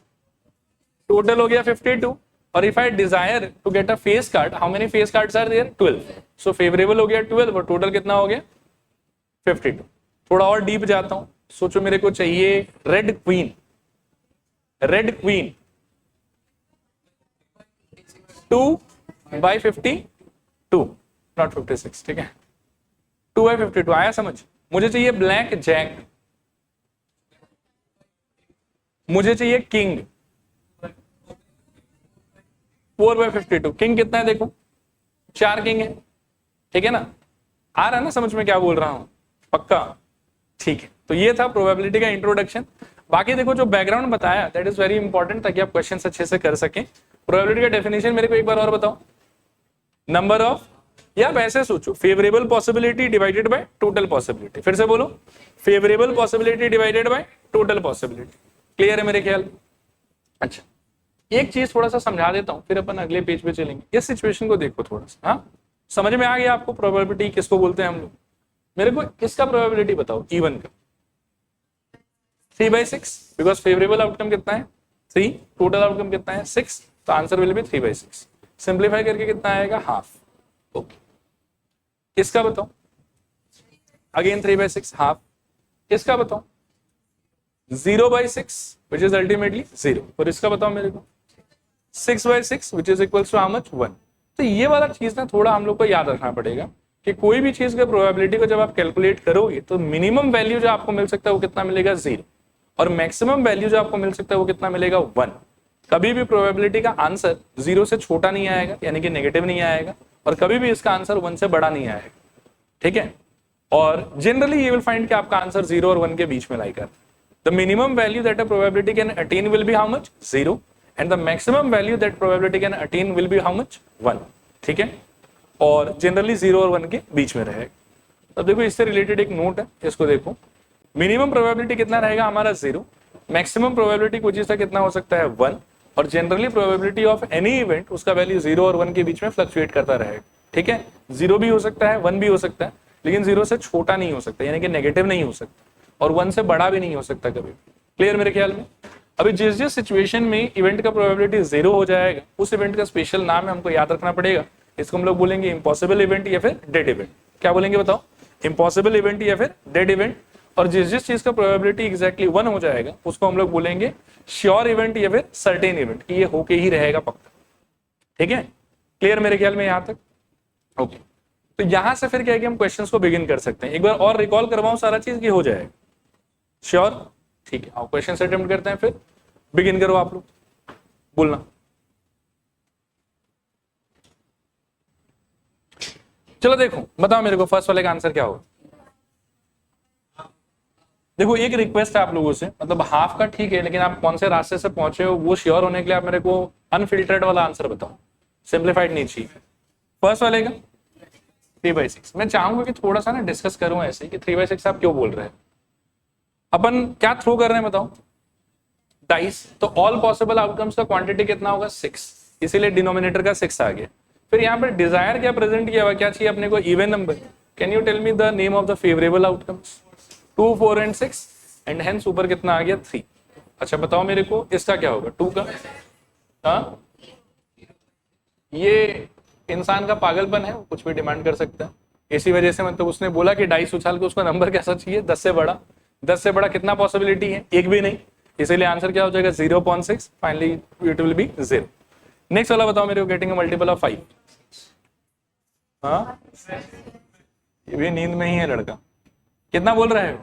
टोटल हो गया 52 और if I desire to get a face card, how many face cards are there? 12। So favourable हो गया 12 और टोटल कितना हो गया? 52। थोड़ा और डीप जाता हूं। सोचो मेरे को चाहिए red queen. Red queen 2/52, not 56। ठीक है? 2/52 आया समझ? मुझे चाहिए ब्लैक जैक, मुझे चाहिए किंग। 4/52। किंग कितना है देखो? 4 किंग है। ठीक है ना, आ रहा है ना समझ में क्या बोल रहा हूं, पक्का, ठीक है। तो ये था प्रोबेबिलिटी का इंट्रोडक्शन। बाकी देखो जो बैकग्राउंड बताया दैट इज वेरी इंपॉर्टेंट, ताकि आप क्वेश्चन अच्छे से कर सकें। प्रोबेबिलिटी का डेफिनेशन मेरे को एक बार और बताओ, नंबर ऑफ, या आप ऐसे सोचो, favourable possibility divided by total possibility. फिर से बोलो, favourable possibility divided by total possibility. Clear है मेरे ख्याल। अच्छा, एक चीज थोड़ा सा समझा देता हूं, फिर अपन अगले पेज पे चलेंगे। इस सिचुएशन को देखो थोड़ा सा, हाँ समझ में आ गया आपको प्रोबेबिलिटी किसको बोलते हैं हम लोग। मेरे को इसका प्रोबेबिलिटी बताओ, इवन का 3/6, बिकॉज फेवरेबल आउटकम कितना है 3, टोटल आउटकम कितना है 6, तो आंसर विल बी 3/6। सिंप्लीफाई करके कितना आएगा, हाफ। ओके, इसका बताओ, अगेन 3/6 हाफ। इसका बताओ 0/6 विच इज अल्टीमेटली 0, और इसका बताओ मेरे को 6/6 which is equals to how much 1। तो ये वाला चीज ना थोड़ा हम लोग को याद रखना पड़ेगा कि कोई भी चीज के प्रोबेबिलिटी को जब आप कैलकुलेट करोगे तो मिनिमम वैल्यू जो आपको मिल सकता है वो कितना मिलेगा 0, और मैक्सिमम वैल्यू जो आपको मिल सकता है वो कितना मिलेगा 1। कभी भी प्रोबेबिलिटी का आंसर 0 से छोटा नहीं आएगा, यानी कि नेगेटिव नहीं आएगा, और कभी भी इसका आंसर 1 से बड़ा नहीं आएगा, ठीक है। और जनरली यू विल फाइंड कि आपका आंसर 0 और 1 के बीच में लाई कर। The minimum value that a probability can attain will be how much 0, and the maximum value that probability can attain will be how much 1, ठीक है। और जनरली 0 और 1 के बीच में रहेगा। अब देखो इससे रिलेटेड एक नोट है, इसको देखो। मिनिमम प्रोबेबिलिटी कितना रहेगा हमारा 0, मैक्सिमम प्रोबेबिलिटी कुछ इसका कितना हो सकता है 1, और generally probability of any event उसका वैल्यू 0 और 1 के बीच में फ्लक्चुएट करता रहेगा, ठीक है। 0 भी हो सकता है, 1 भी हो सकता है, लेकिन 0 से छोटा नहीं हो सकता, यानी कि नेगेटिव नहीं हो सकता, और 1 से बड़ा भी नहीं हो सकता कभी। क्लियर मेरे ख्याल में। अभी जिस जिस सिचुएशन में इवेंट का प्रोबेबिलिटी 0 हो जाएगा उस इवेंट का स्पेशल नाम है, हमको याद रखना पड़ेगा। इसको हम लोग बोलेंगे इम्पॉसिबल इवेंट या फिर डेड इवेंट। क्या बोलेंगे बताओ, इम्पॉसिबल इवेंट या फिर डेड इवेंट। और जिस जिस चीज का प्रोबेबिलिटी एग्जैक्टली 1 हो जाएगा उसको हम लोग बोलेंगे श्योर इवेंट या फिर सर्टेन इवेंट, कि ये होके ही रहेगा पक्का, ठीक है। क्लियर मेरे ख्याल में यहां तक, ओके। तो यहां से फिर क्या है कि हम क्वेश्चंस को बिगिन कर सकते हैं। एक बार और रिकॉल करवाऊं सारा चीज की हो जाएगा, श्योर, ठीक है। आओ क्वेश्चन से अटेम्प्ट करते हैं, फिर बिगिन करो आप लोग बोलना। चलो देखो, बताओ मेरे को फर्स्ट वाले का आंसर क्या होगा। देखो एक रिक्वेस्ट है आप लोगों से, मतलब हाफ का ठीक है, लेकिन आप कौन से रास्ते से पहुंचे हो वो श्योर होने के लिए आप मेरे को अनफिल्टर्ड वाला आंसर बताओ, सिंप्लीफाइड नहीं चाहिए। फर्स्ट वाले का 3/6। मैं चाहूंगा कि थोड़ा सा ना डिस्कस करूं ऐसे कि 3/6 आप क्यों बोल रहे हैं। अपन क्या थ्रो कर रहे हैं बताओ, डाइस। तो ऑल पॉसिबल आउटकम्स का क्वांटिटी कितना होगा 6, इसीलिए डिनोमिनेटर का 6 आ गया। फिर यहाँ पर डिजायर क्या प्रेजेंट किया हुआ, क्या चाहिए अपने को, even number. Can you tell me the name of the favourable outcomes, 2, 4 and 6, and hence ऊपर कितना आ गया 3। अच्छा बताओ मेरे को इसका क्या होगा 2 का। हाँ, ये इंसान का पागलपन है, कुछ भी डिमांड कर सकता है। इसी वजह से मतलब उसने बोला कि डाइस उछाल के उसको नंबर कैसा चाहिए 10 से बड़ा। 10 से बड़ा कितना पॉसिबिलिटी है, एक भी नहीं, इसीलिए आंसर क्या हो जाएगा 0.6, finally it will be 0। Next वाला बताओ मेरे को, गेटिंग अ मल्टीपल ऑफ 5। हाँ, ये भी नींद में ही है लड़का। कितना बोल रहा है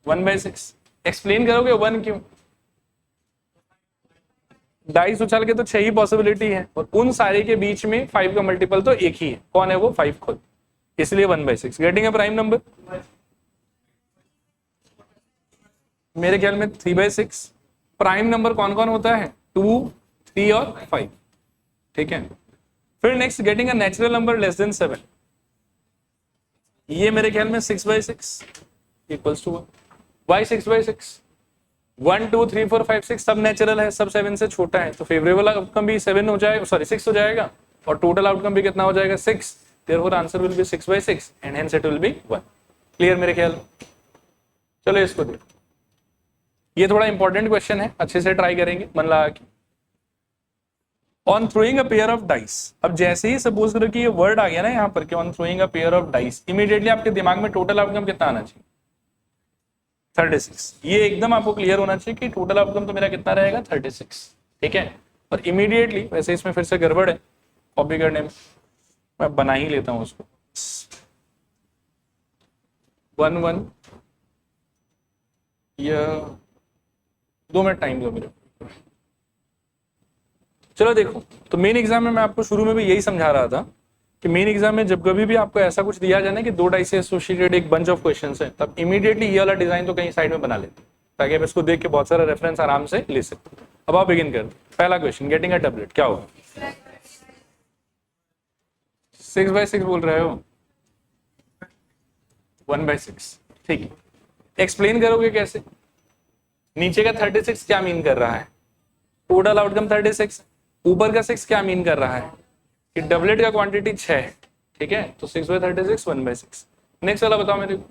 1/6। एक्सप्लेन करोगे 1 क्यों। डाइस उछाल के तो 6 ही पॉसिबिलिटी है, और उन सारे के बीच में 5 का मल्टीपल तो एक ही है, कौन है वो 5 खुद, इसलिए 1/6। गेटिंग अ प्राइम नंबर, मेरे ख्याल में 3/6। प्राइम नंबर कौन कौन होता है 2, 3 और 5, ठीक है। फिर next, getting a natural number less than 7, ये मेरे ख्याल में 6/6 इक्वल्स टू 1। वाई 6/6, 1, 2, 3, 4, 5, 6 सब नेचुरल है, सब 7 से छोटा है, तो फेवरेबल आउटकम भी 7 हो जाएगा, सॉरी 6 हो जाएगा, और टोटल आउटकम भी कितना हो जाएगा 6। Therefore answer will be 6/6 and hence it will be 1। Clear मेरे ख्याल। चलो इसको देखो, ये थोड़ा इंपॉर्टेंट क्वेश्चन है, अच्छे से ट्राई करेंगे मन लगा के। On throwing a pair of dice, अब जैसे ही सपोज करो कि ये वर्ड आ गया ना यहाँ पर कि on throwing a pair of dice, immediately आपके दिमाग में टोटल आउटकम कितना आना चाहिए 36। ये एकदम आपको क्लियर होना चाहिए कि टोटल आउटकम तो मेरा कितना रहेगा 36, ठीक है। और इमीडिएटली, वैसे इसमें फिर से गड़बड़ है कॉपी करने में, मैं बना ही लेता हूं उसको 1, 1 या 2 मिनट टाइम दो मेरे। चलो देखो, तो मेन एग्जाम में मैं आपको शुरू में भी यही समझा रहा था कि मेन एग्जाम में जब कभी भी आपको ऐसा कुछ दिया जाए ना कि 2 डाई से एसोसिएटेड एक बंच ऑफ क्वेश्चंस है, तब इमीडिएटली ये वाला डिजाइन तो कहीं साइड में बना लेते ताकि आप इसको देख के बहुत सारा रेफरेंस आराम से ले सकते। अब आप बिगिन कर। पहला क्वेश्चन, गेटिंग अ टैबलेट क्या होगा? 6/6 बोल रहे हो? 1/6, ठीक है। एक्सप्लेन करोगे कैसे? नीचे का 36 क्या मीन कर रहा है? टोटल आउटकम 36, ऊपर का 6 क्या मीन कर रहा है कि डबलेट का क्वांटिटी 6 है, ठीक है। तो 6/36 1/6। नेक्स्ट वाला बताओ मेरे को,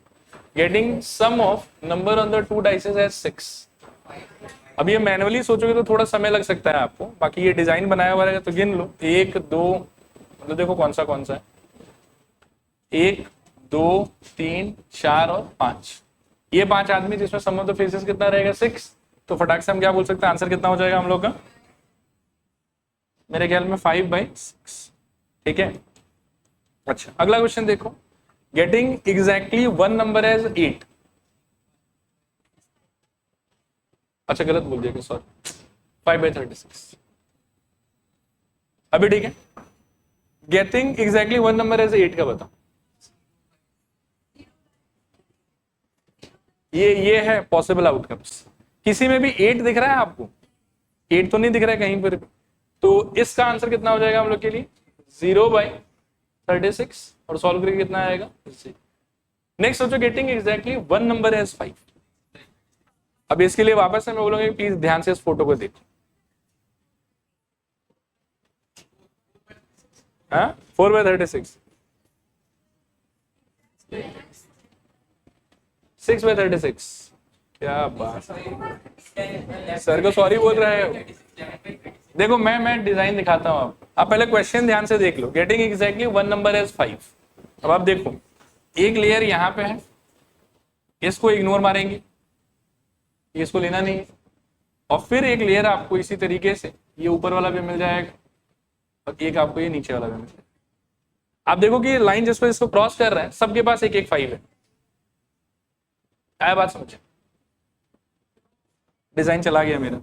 getting sum of number on the 2 dices as 6। अब ये मैनुअली सोचोगे तो थोड़ा समय लग सकता है आपको, बाकी ये डिजाइन बनाया हुआ रहेगा तो गिन लो। 1 2, मतलब देखो कौन सा है, 1 2 3 4 और 5, ये 5 आदमी जिसमें सम ऑफ द फेसेस कितना रहेगा 6। तो फटाक से हम क्या बोल सकते हैं, आंसर कितना हो जाएगा हम लोग का? मेरे ख्याल में 5/6, ठीक है। अच्छा, अगला क्वेश्चन देखो, गेटिंग एग्जैक्टली 1 नंबर एज 8। अच्छा गलत बोल दिया, सॉरी, 5/36। अभी ठीक है। गेटिंग एग्जैक्टली 1 नंबर एज 8 का बताओ। ये है पॉसिबल आउटकम्स। किसी में भी 8 दिख रहा है आपको? 8 तो नहीं दिख रहा है कहीं पर भी, तो इसका आंसर कितना हो जाएगा हम लोग के लिए? 0/36, और सॉल्व करके कितना आएगा? नेक्स्ट सोचो, गेटिंग एग्जैक्टली 1 नंबर एज 5। अब इसके लिए वापस से मैं बोलूंगा प्लीज ध्यान से इस फोटो को देखो। हाँ, 4/36, 6/36। क्या बात, सर को सॉरी बोल रहे हो? देखो मैं डिजाइन दिखाता हूं। आप पहले क्वेश्चन ध्यान से देख लो, गेटिंग एग्जैक्टली 1 नंबर एज 5। अब आप देखो, एक लेयर यहां पे है, इसको इग्नोर मारेंगे, इसको लेना नहीं है, और फिर एक लेयर आपको इसी तरीके से ये ऊपर वाला भी मिल जाएगा, और एक आपको ये नीचे वाला भी मिल जाएगा। आप देखो कि ये लाइन जिस पर इसको क्रॉस कर रहा है, सबके पास एक 5 है। आया बात समझ? डिजाइन चला गया मेरा।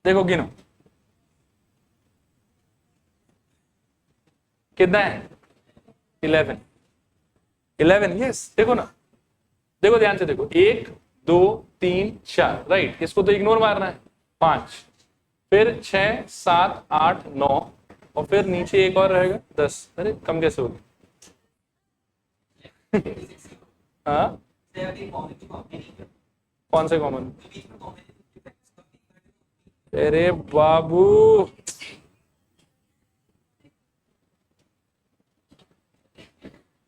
देखो गिनो कितना है? 11 यस। देखो ना, देखो ध्यान से देखो, 1 2 3 4, राइट, इसको तो इग्नोर मारना है। 5, फिर 6 7 8 9, और फिर नीचे एक और रहेगा 10। अरे कम कैसे होगी? हाँ, कौन से कॉमन? अरे बाबू,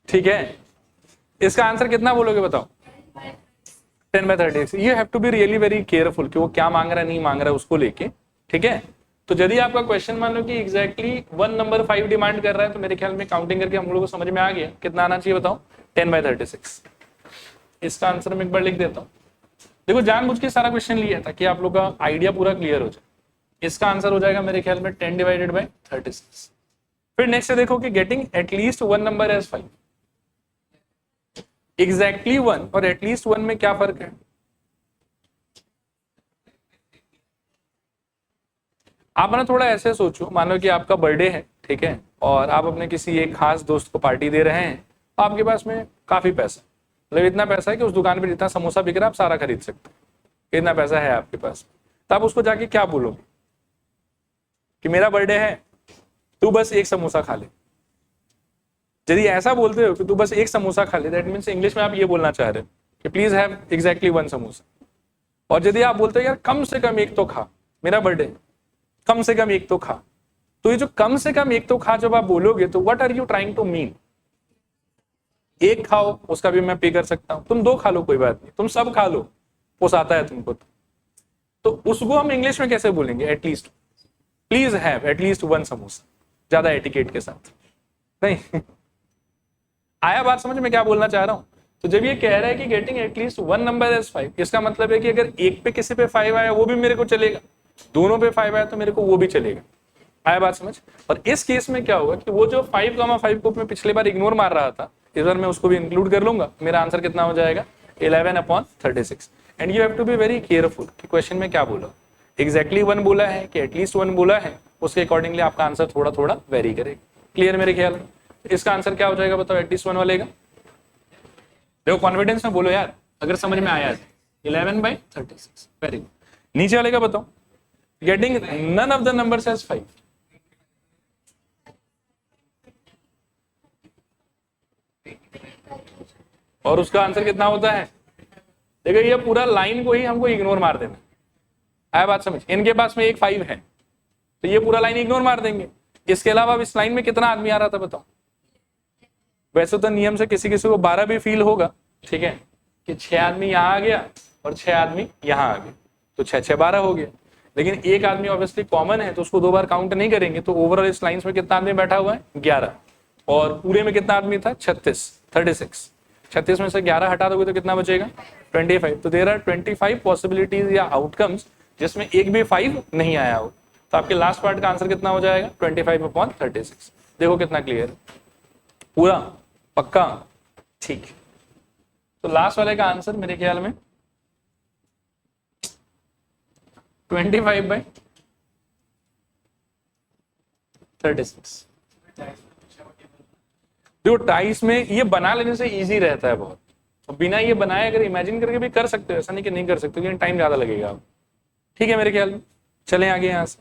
ठीक है, इसका आंसर कितना बोलोगे बताओ? 10/36। You have to be really very careful कि वो क्या मांग रहा है नहीं मांग रहा है उसको लेके, ठीक है। तो यदि आपका क्वेश्चन मान लो कि एग्जैक्टली 1 नंबर 5 डिमांड कर रहा है, तो मेरे ख्याल में काउंटिंग करके हम लोगों को समझ में आ गया कितना आना चाहिए बताओ? 10/36। इसका आंसर मैं एक बार लिख देता हूँ। देखो जानबूझ के सारा क्वेश्चन लिया था कि आप लोग का आइडिया पूरा क्लियर हो जाए। इसका आंसर हो जाएगा मेरे ख्याल में 10/36। फिर नेक्स्ट से देखो कि getting at least 1 number as 5। Exactly 1 और एटलीस्ट 1 में क्या फर्क है? आप ना थोड़ा ऐसे सोचो, मानो कि आपका बर्थडे है, ठीक है, और आप अपने किसी एक खास दोस्त को पार्टी दे रहे हैं। आपके पास में काफी पैसा, मतलब इतना पैसा है कि उस दुकान पे जितना समोसा बिक रहा है आप सारा खरीद सकते हो, इतना पैसा है आपके पास। तो आप उसको जाके क्या बोलोगे कि मेरा बर्थडे है, तू बस एक समोसा खा ले। यदि ऐसा बोलते हो कि तू बस एक समोसा खा ले, दैट मीन्स इंग्लिश में आप ये बोलना चाह रहे हो कि प्लीज हैव एग्जैक्टली 1 समोसा। और यदि आप बोलते हो यार कम से कम एक तो खा, मेरा बर्थडे, कम से कम एक तो खा, तो ये जो कम से कम एक तो खा जब आप बोलोगे तो what are you trying to mean? एक खाओ उसका भी मैं पे कर सकता हूं, तुम 2 खा लो कोई बात नहीं, तुम सब खा लो, पोसाता है तुमको। तो उसको हम इंग्लिश में कैसे बोलेंगे? At least, please have at least 1 samosa, ज्यादा एटिकेट के साथ नहीं। आया बात समझ में क्या बोलना चाह रहा हूं? तो जब ये कह रहा है कि गेटिंग एटलीस्ट 1 नंबर एज 5, इसका मतलब है कि अगर एक पे किसी पे 5 आया वो भी मेरे को चलेगा, दोनों पे 5 आया तो मेरे को वो भी चलेगा। आया बात समझ? और इस केस में क्या होगा कि वो जो 5,5 को मैं पिछले बार इग्नोर मार रहा था, इस बार मैं उसको भी इंक्लूड कर लूंगा। मेरा आंसर कितना हो जाएगा? 11/36। And you have to be very careful कि क्वेश्चन में क्या बोला। एग्जैक्टली 1 बोला है कि एटलीस्ट 1 बोला है, उसके अकॉर्डिंगली आपका आंसर थोड़ा थोड़ा वेरी करेगा। क्लियर मेरे ख्याल में? इसका आंसर क्या हो जाएगा बताओ एटलीस्ट 1 वाले का? देखो कॉन्फिडेंस में बोलो यार, अगर समझ में आया 11/36। Very good. नीचे वाले का बताओ, getting none of the numbers as 5। और उसका आंसर कितना होता है? देखो ये पूरा लाइन को ही हमको इग्नोर मार देना है, बात समझ? इनके पास में एक 5 है तो ये पूरा लाइन इग्नोर मार देंगे। इसके अलावा अब इस लाइन में कितना आदमी आ रहा था बताओ? वैसे तो नियम से किसी किसी को 12 भी फील होगा, ठीक है, कि 6 आदमी यहाँ आ गया और 6 आदमी यहाँ आ गए तो 6 6 12 हो गया। लेकिन एक आदमी ऑब्वियसली कॉमन है तो उसको 2 बार काउंट नहीं करेंगे, तो ओवरऑल इस लाइन में कितना आदमी बैठा हुआ है? 11। और पूरे में कितना आदमी था? 36। 36 में से 11 हटा दोगे तो कितना बचेगा? 25। तो देयर आर 25 पॉसिबिलिटीज या आउटकम्स जिसमें एक भी 5 नहीं आया हो। तो आपके लास्ट पार्ट का आंसर कितना हो जाएगा? 25/36। देखो कितना क्लियर है, पूरा पक्का, ठीक। तो लास्ट वाले का आंसर मेरे ख्याल में 25/36। देखो टाइस में ये बना लेने से इजी रहता है बहुत, और बिना ये बनाए अगर इमेजिन करके भी कर सकते हो, ऐसा नहीं कि नहीं कर सकते, लेकिन टाइम ज्यादा लगेगा आप। ठीक है मेरे ख्याल में? चलें आगे यहां से,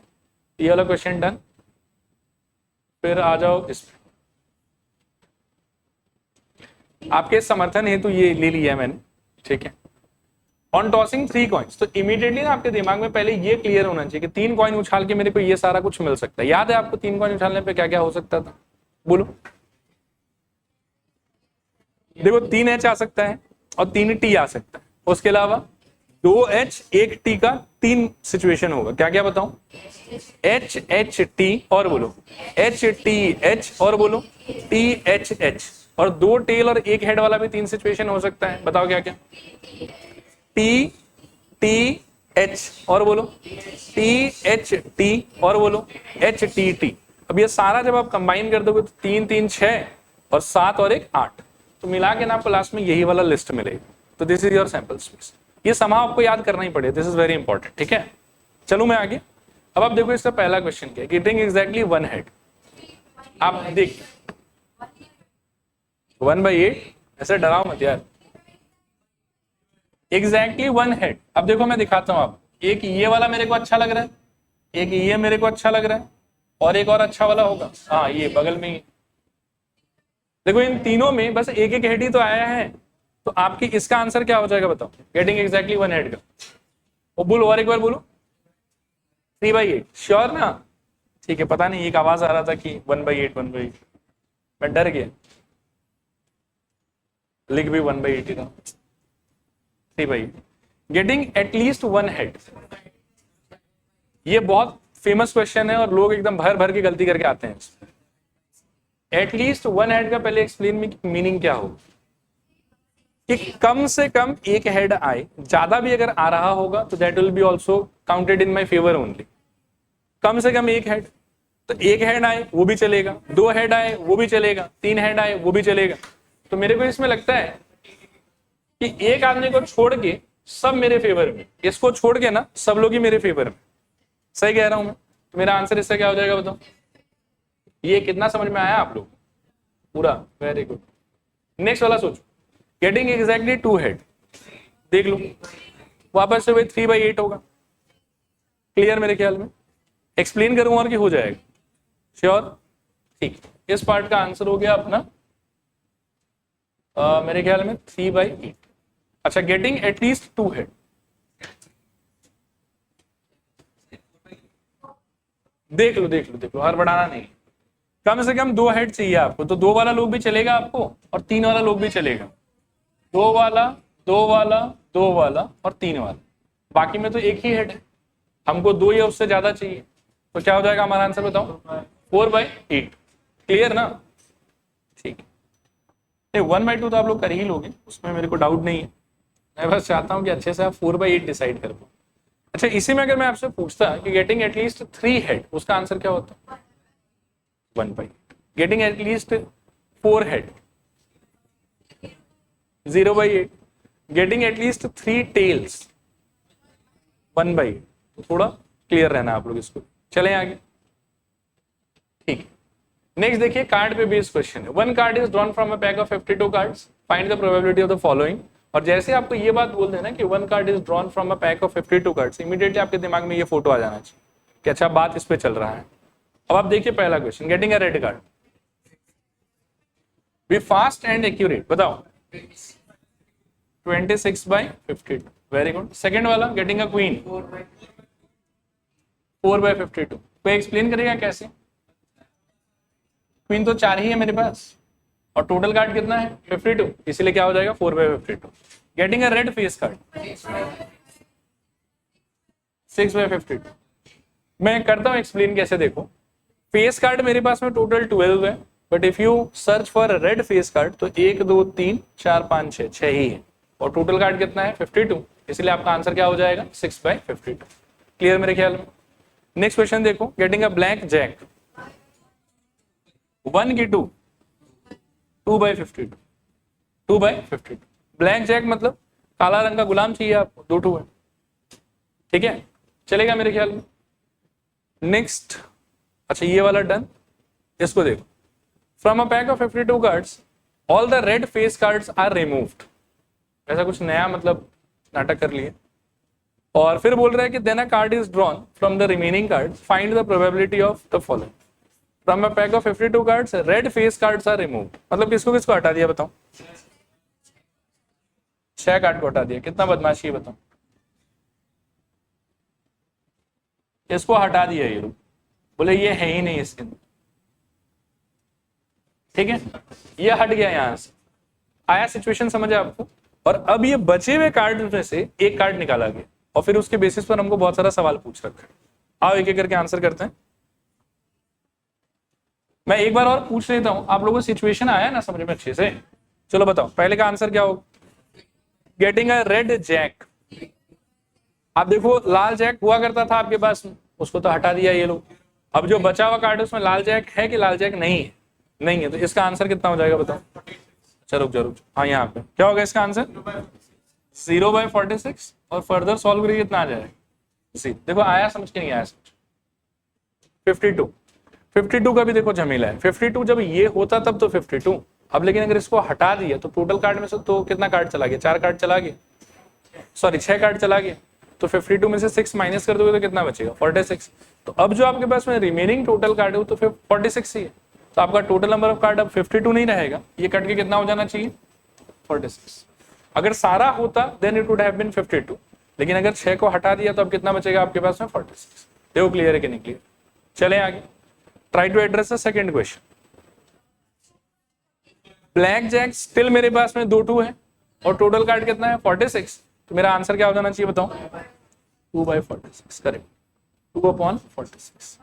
ये वाला क्वेश्चन डन। फिर आ जाओ इस पे, आपके समर्थन हेतु ये ले लिया मैंने, ठीक है। ऑन टॉसिंग 3 कॉइन्स, तो इमीडिएटली ना आपके दिमाग में पहले ये क्लियर होना चाहिए कि 3 कॉइन उछाल के मेरे को ये सारा कुछ मिल सकता है। याद है आपको 3 कॉइन उछालने पे क्या क्या हो सकता था? बोलो। देखो 3H आ सकता है और 3T आ सकता है, उसके अलावा 2H 1T का 3 सिचुएशन होगा। क्या क्या बताऊं? HHT और बोलो, HTH और बोलो, THH, और 2 टेल और 1 हेड वाला भी 3 सिचुएशन हो सकता है। बताओ क्या क्या? TTH और बोलो, THT और बोलो, HTT। अब ये सारा जब आप कंबाइन कर दोगे तो 3 3 6 और 7 और 1 8, तो मिला के ना आपको लास्ट में यही वाला लिस्ट मिलेगा। तो this is your sample space. ये समा आपको याद करना ही पड़ेगा, दिस इज वेरी इंपॉर्टेंट, ठीक है। चलो मैं आगे। अब आप देखो इसका पहला क्वेश्चन क्या है, गेटिंग एग्जैक्टली 1 हेड। आप देख 1/8, ऐसे डराओ मत यार, एग्जैक्टली 1 हेड। अब देखो मैं दिखाता हूं आप, एक ये वाला मेरे को अच्छा लग रहा है, एक ये मेरे को अच्छा लग रहा है, और एक और अच्छा वाला होगा, हाँ ये बगल में ही। देखो इन तीनों में बस एक एक हेड ही तो आया है, तो आपकी इसका आंसर क्या हो जाएगा बताओ? गेटिंग एग्जैक्टली 1 हेड का। वो बोलो और एक बार बोलो, 3/8। श्योर ना? ठीक है, पता नहीं एक आवाज आ रहा था कि 1/8 1/8, मैं डर गया, लिख भी 1/8 ही था। 3/8। गेटिंग एटलीस्ट 1 हेड, ये बहुत फेमस क्वेश्चन है और लोग एकदम भर भर के गलती करके आते हैं। एटलीस्ट 1 हेड का पहले एक्सप्लेन मीनिंग क्या हो, कि कम से कम एक हेड आए, ज्यादा भी अगर आ रहा होगा तो that will be also counted in my favour only. कम से कम एक हेड, तो एक हेड आए वो भी चलेगा, 2 हेड आए वो भी चलेगा, 3 हेड आए वो भी चलेगा। तो मेरे को इसमें लगता है कि एक आदमी को छोड़ के सब मेरे फेवर में, इसको छोड़ के ना सब लोग ही मेरे फेवर में। सही कह रहा हूं मैं? तो मेरा आंसर इससे क्या हो जाएगा बताओ? ये कितना समझ में आया आप लोग? पूरा? Very good. नेक्स्ट वाला सोचो, गेटिंग एग्जैक्टली 2 हेड। देख लो वापस से वही 3/8 होगा। क्लियर मेरे ख्याल में? एक्सप्लेन करूं और कि हो जाएगा? श्योर? ठीक, इस पार्ट का आंसर हो गया अपना मेरे ख्याल में 3/8। अच्छा, गेटिंग एटलीस्ट 2 हेड, देख लो देख लो देख लो, हर बढ़ाना नहीं, कम से कम 2 हेड चाहिए आपको। तो 2 वाला लोग भी चलेगा आपको और 3 वाला लोग भी चलेगा, 2 वाला 2 वाला 2 वाला और 3 वाला, बाकी में तो एक ही हेड है, हमको 2 या उससे ज्यादा चाहिए। तो क्या हो जाएगा हमारा आंसर बताओ? 4/8। क्लियर ना? ठीक है, 1/2 तो आप लोग कर ही लोगे, उसमें मेरे को डाउट नहीं है। मैं बस चाहता हूं कि अच्छे से आप 4/8 डिसाइड कर पाओ। अच्छा, इसी में अगर मैं आपसे पूछता कि गेटिंग एटलीस्ट 3 हेड, उसका आंसर क्या होता? 1/8। Getting at least 4 head, 0/8। Getting at least 3 tails, 1/8। तो थोड़ा क्लियर रहना आप लोग इसको। चलें आगे, ठीक है। नेक्स्ट देखिए, कार्ड पे बेस्ड क्वेश्चन है। One card is drawn from a pack of 52 cards, find the probability of the following. और जैसे आपको ये बात बोल देना कि one card is drawn from a pack of 52 cards, immediately आपके दिमाग में ये फोटो आ जाना चाहिए कि अच्छा बात इस पे चल रहा है। अब आप देखिए पहला question, getting a red card, be fast and accurate, बताओ 26/52, वेरी गुड। सेकेंड वाला, गेटिंग अ क्वीन, 4/52, कोई एक्सप्लेन करेगा कैसे? क्वीन तो 4 ही है मेरे पास और टोटल कार्ड कितना है 52, इसीलिए क्या हो जाएगा 4/52। Getting a red face card, 6/52। मैं करता हूं एक्सप्लेन कैसे, देखो फेस कार्ड मेरे पास में टोटल 12 है, but if you search for red face card तो 1 2 3 4 5 6 6 ही है और टोटल कार्ड कितना है 52, इसलिए आपका आंसर क्या हो जाएगा 6/52। क्लियर मेरे ख्याल में। नेक्स्ट क्वेश्चन देखो, गेटिंग अ ब्लैक जैक, 1 की 2, 2/52, 2/52। ब्लैक जैक मतलब काला रंग का गुलाम चाहिए आपको, 2 2 है, ठीक है, चलेगा मेरे ख्याल में। नेक्स्ट, अच्छा ये वाला डन, इसको देखो, from a pack of 52 cards all the red face cards are removed, ऐसा कुछ नया मतलब नाटक कर लिए। और फिर बोल रहा है कि then a card is drawn from the remaining card, find the probability of the following. From a pack of 52 cards red face cards are removed, मतलब किसको किसको हटा दिया बताओ? 6 कार्ड को हटा दिया, कितना बदमाशी है बताओ। इसको हटा दिया ये लोग, बोले ये है ही नहीं इसके अंदर, ठीक है, ये हट गया यहां से। आया सिचुएशन समझ आपको? और अब ये बचे हुए कार्ड में से एक कार्ड निकाला गया और फिर उसके बेसिस पर हमको बहुत सारा सवाल पूछ रखा है। आओ एक एक करके आंसर करते हैं। मैं एक बार और पूछ लेता हूं, आप लोगों को सिचुएशन आया ना समझ में अच्छे से? चलो बताओ पहले का आंसर क्या होगा? Getting a red jack. आप देखो लाल जैक हुआ करता था आपके पास, उसको तो हटा दिया ये लोग। अब जो बचा हुआ कार्ड है उसमें लाल जैक है कि लाल जैक नहीं है? नहीं है, तो इसका आंसर कितना हो जाएगा बताओ? चलो रुक, हाँ यहाँ पे क्या होगा इसका आंसर? 0/46। और फर्दर सॉल्व करिए कितना आ जाएगा? देखो आया समझ के नहीं आया समझ? 52 का भी देखो झमेला है। 52 जब ये होता तब तो 52, अब लेकिन अगर इसको हटा दिया तो टोटल कार्ड में से तो कितना कार्ड चला गया? 4 कार्ड चला गया, सॉरी 6 कार्ड चला गया। तो 52 में से 6 माइनस कर दोगे तो कितना बचेगा? 46। तो अब जो आपके पास में रिमेनिंग टोटल कार्ड है तो फिर 46 ही है, तो आपका टोटल नंबर ऑफ कार्ड अब 52 नहीं रहेगा, ये कट के कितना हो जाना चाहिए? 46। अगर सारा होता then it would have been 52, लेकिन अगर 6 को हटा दिया तो अब कितना बचेगा आपके पास में? 46। देखो क्लियर है कि नहीं क्लियर? चले आगे, try to address the second question. Black jack still मेरे पास में 2 2 है और टोटल कार्ड कितना है? 46। तो मेरा आंसर क्या हो जाना चाहिए बताओ? 2/46, correct, 2/46।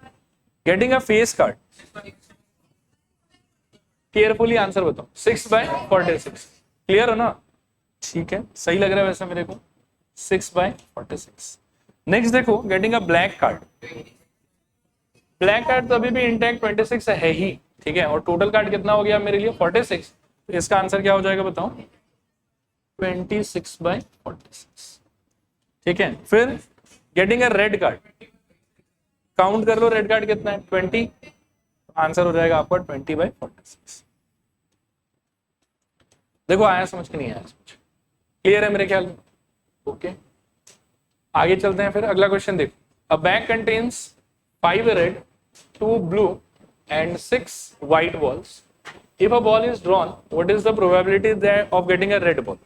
Getting a face card, carefully answer बताओ, 6/46। क्लियर हो ना? ठीक है, सही लग रहा है वैसे मेरे को, 6/46। नेक्स्ट देखो, getting a black card. Black card तो अभी भी इंटैक्ट 26 है ही, ठीक है, और टोटल कार्ड कितना हो गया मेरे लिए? 46। तो इसका आंसर क्या हो जाएगा बताओ? 26/46, ठीक है। फिर getting a red card, count कर लो रेड कार्ड कितना है? 20। आंसर हो जाएगा आपका 20/46। देखो आया समझ के नहीं आया समझ? क्लियर है मेरे ख्याल में? ओके, आगे चलते हैं। फिर अगला क्वेश्चन देखो, अ bag contains 5 red 2 blue and 6 white balls. If a ball is drawn, what is the probability of getting a red ball?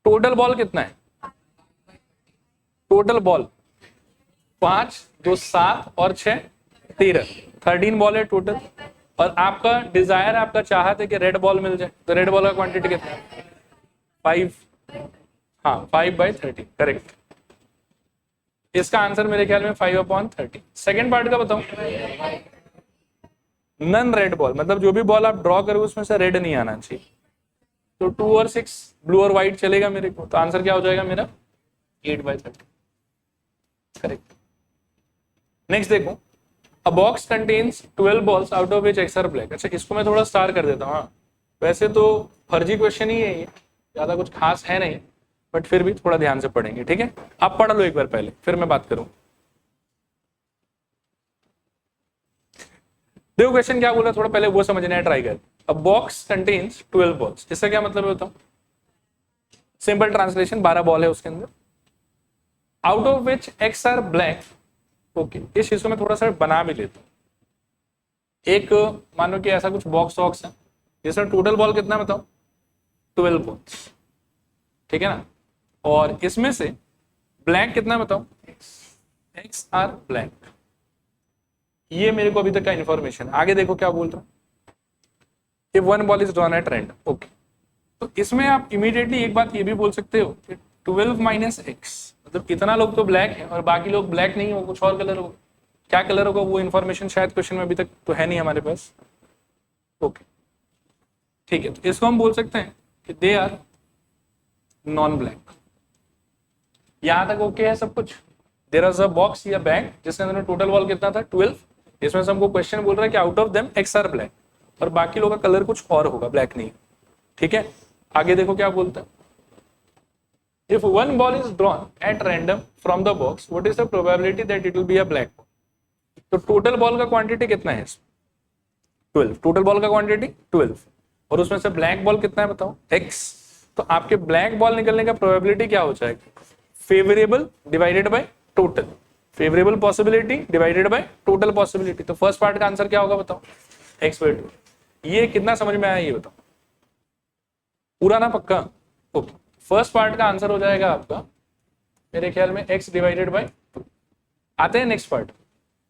Total ball कितना है? टोटल बॉल 5 2 7 और 6 13, 13 बॉल है टोटल। और आपका डिजायर, आपका चाहत है कि रेड बॉल मिल जाए, तो रेड बॉल का क्वांटिटी कितना है? 5, हाँ 5/30, करेक्ट। इसका आंसर मेरे ख्याल में 5/30। सेकेंड पार्ट का बताऊं, नन रेड बॉल, मतलब जो भी बॉल आप ड्रॉ करोगे उसमें से रेड नहीं आना चाहिए। तो 2 और 6 ब्लू और व्हाइट चलेगा मेरे को, तो आंसर क्या हो जाएगा मेरा? 8/30, करेक्ट। नेक्स्ट देखो, a box contains 12 balls out of which 6 are black. अच्छा इसको मैं थोड़ा स्टार कर देता हूँ। हाँ वैसे तो फर्जी क्वेश्चन ही है ये, ज्यादा कुछ खास है नहीं, बट फिर भी थोड़ा ध्यान से पढ़ेंगे, ठीक है। आप पढ़ लो एक बार पहले, फिर मैं बात करूं। देखो क्वेश्चन क्या बोल रहा है, थोड़ा पहले वो समझना है, ट्राई कर। अ बॉक्स कंटेन्स 12 बॉल्स, इसका क्या मतलब है बताओ? सिंपल ट्रांसलेशन, 12 बॉल है उसके अंदर, out of which x are black. Okay, इस चीज को मैं थोड़ा सा बना भी लेता हूँ। एक मानो कि ऐसा कुछ बॉक्स वॉक्स है जिसमें टोटल बॉल कितना है बताओ? 12 बॉल्स, ठीक है ना। और इसमें से ब्लैक कितना है बताओ? X are black. ये मेरे को अभी तक का इंफॉर्मेशन। आगे देखो क्या बोल रहा है, if one ball is drawn at random. Okay, तो इसमें आप इमीडिएटली एक बात ये भी बोल सकते हो कि 12 माइनस एक्स, मतलब कितना लोग तो ब्लैक है और बाकी लोग ब्लैक नहीं हो, कुछ और कलर होगा। क्या कलर होगा वो इन्फॉर्मेशन शायद क्वेश्चन में अभी तक तो है नहीं हमारे पास। ओके, ठीक है, तो इसको हम बोल सकते हैं कि दे आर नॉन ब्लैक। यहां तक ओके है सब कुछ। देयर इज अ बॉक्स या बैग जिसके अंदर टोटल बॉल कितना था? 12। इसमें से हमको क्वेश्चन बोल रहा है कि out of them x are black, और बाकी लोगों का कलर कुछ और होगा, ब्लैक नहीं, ठीक है। आगे देखो क्या बोलता है, if one ball is drawn at random from the box, what is the probability that it will be a black ball. तो टोटल बॉल का क्वांटिटी कितना है? 12। टोटल बॉल का क्वांटिटी 12, और उसमें से ब्लैक बॉल कितना है बताओ? x। तो आपके ब्लैक बॉल निकलने का प्रोबेबिलिटी क्या हो जाएगा? Favourable divided by total, favourable possibility divided by total possibility. तो फर्स्ट पार्ट का आंसर क्या होगा बताओ? x/2। ये कितना समझ में आया ये बताओ? पूरा ना पक्का? ओके, फर्स्ट पार्ट का आंसर हो जाएगा आपका मेरे ख्याल में x डिवाइडेड बाय 2। आते हैं नेक्स्ट पार्ट।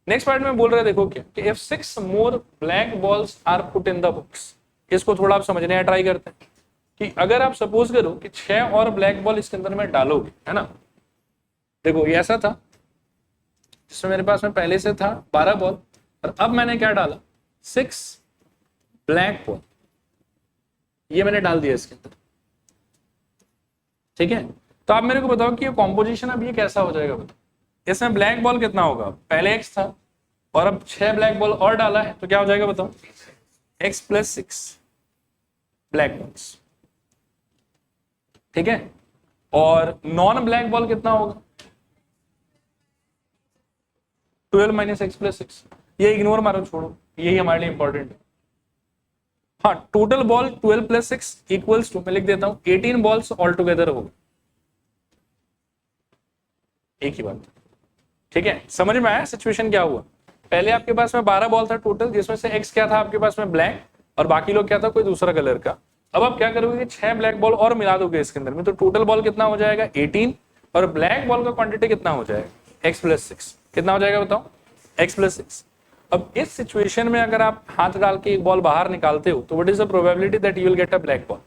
नेक्स्ट पार्ट में बोल रहे हैं देखो क्या, कि if 6 more black balls are put in the box, इसको थोड़ा आप समझने का ट्राई करते हैं कि अगर आप सपोज करो कि 6 और ब्लैक बॉल इसके अंदर में डालोगे, है ना। देखो ये ऐसा था जिसमें मेरे पास में पहले से था 12 बॉल, और अब मैंने क्या डाला? 6 ब्लैक बॉल, ये मैंने डाल दिया इसके अंदर, ठीक है। तो आप मेरे को बताओ कि ये कॉम्पोजिशन अब ये कैसा हो जाएगा बताओ? इसमें ब्लैक बॉल कितना होगा? पहले x था और अब 6 ब्लैक बॉल और डाला है, तो क्या हो जाएगा बताओ? x + 6 ब्लैक बॉल्स, ठीक है। और नॉन ब्लैक बॉल कितना होगा? 12 - x + 6। ये इग्नोर मारो, छोड़ो, यही हमारे लिए इंपॉर्टेंट है। हाँ, टोटल बॉल 12 + 6 इक्वल्स टू, मैं लिख देता हूं 18 बॉल्स ऑल टुगेदर होगा। एक ही बात, ठीक है। समझ में आया सिचुएशन क्या हुआ? पहले आपके पास में 12 बॉल था टोटल, जिसमें से x क्या था आपके पास में? ब्लैक, और बाकी लोग क्या था? कोई दूसरा कलर का। अब आप क्या करोगे? 6 ब्लैक बॉल और मिला दोगे इसके अंदर में, तो टोटल बॉल कितना हो जाएगा? 18, और ब्लैक बॉल का क्वांटिटी कितना हो जाएगा? x + 6। कितना हो जाएगा बताओ? x + 6। अब इस सिचुएशन में अगर आप हाथ डाल के एक बॉल बाहर निकालते हो, तो what is the probability that you will get a black ball?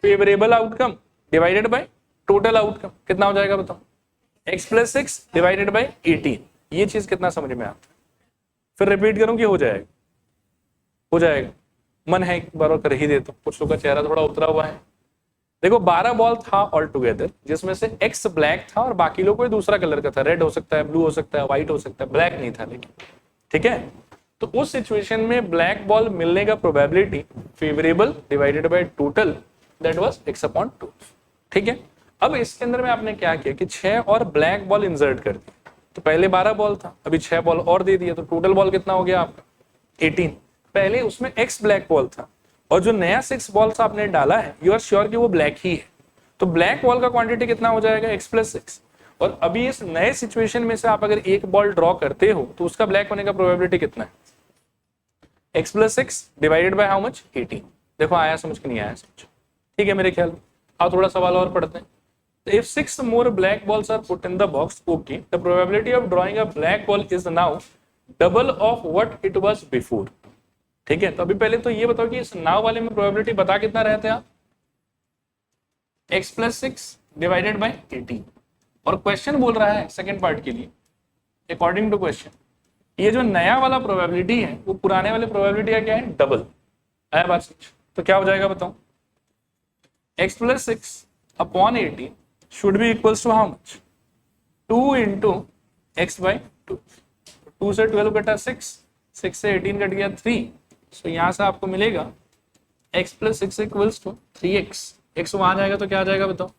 Favourable outcome divided by total outcome, कितना हो जाएगा बताओ? x + 6 divided by 18। ये चीज कितना समझ में आता है? फिर रिपीट करूं कि हो जाएगा? हो जाएगा। मन है एक बार और कर ही देता हूं, कुछ लोग का चेहरा थोड़ा उतरा हुआ है। देखो 12 बॉल था ऑल टुगेदर, जिसमें से x ब्लैक था और बाकी लोग कोई दूसरा कलर का था, रेड हो सकता है, ब्लू हो सकता है, व्हाइट हो सकता है, ब्लैक नहीं था लेकिन, ठीक है। तो उस सिचुएशन में ब्लैक बॉल मिलने का probability favourable divided by total, that was x/2, ठीक है। अब इसके अंदर में आपने क्या किया कि 6 और ब्लैक बॉल इंसर्ट कर दिया। तो पहले 12 बॉल था, अभी 6 बॉल और दे दिया, तो टोटल बॉल कितना हो गया आपका? 18। पहले उसमें x ब्लैक बॉल था, और जो नया 6 बॉल्स आपने डाला है, यू आर श्योर कि वो ब्लैक ही है, तो ब्लैक बॉल का क्वांटिटी कितना हो जाएगा? x + 6। और अभी इस नए सिचुएशन में से आप अगर एक बॉल ड्रॉ करते हो, तो उसका ब्लैक होने का प्रोबेबिलिटी कितना है? x + 6 divided by how much? 18। देखो आया समझ कि नहीं आया समझ? ठीक है मेरे ख्याल में। आप थोड़ा सवाल और पढ़ते हैं। If 6 more black balls are put in the box, okay, the probability of drawing a black ball is now double of what it was before. ठीक है, तो अभी पहले तो ये बताओ कि इस नाव वाले में प्रोबेबिलिटी बता कितना रहते हैं आप? x + 6 divided by 18। और क्वेश्चन बोल रहा है सेकंड पार्ट के लिए, अकॉर्डिंग टू क्वेश्चन, ये जो नया वाला प्रोबेबिलिटी है वो पुराने वाले प्रोबेबिलिटी का क्या है? डबल। आया बात समझ? तो क्या हो जाएगा बताओ? x + 6 upon 18 should be equals to how much? 2 into x/2। 2 से 12 कटा 6, 6 से 18 कट गया 3, सो यहां से आपको मिलेगा x + 6 equals to 3x। x वहां जाएगा तो क्या आ जाएगा बताओ,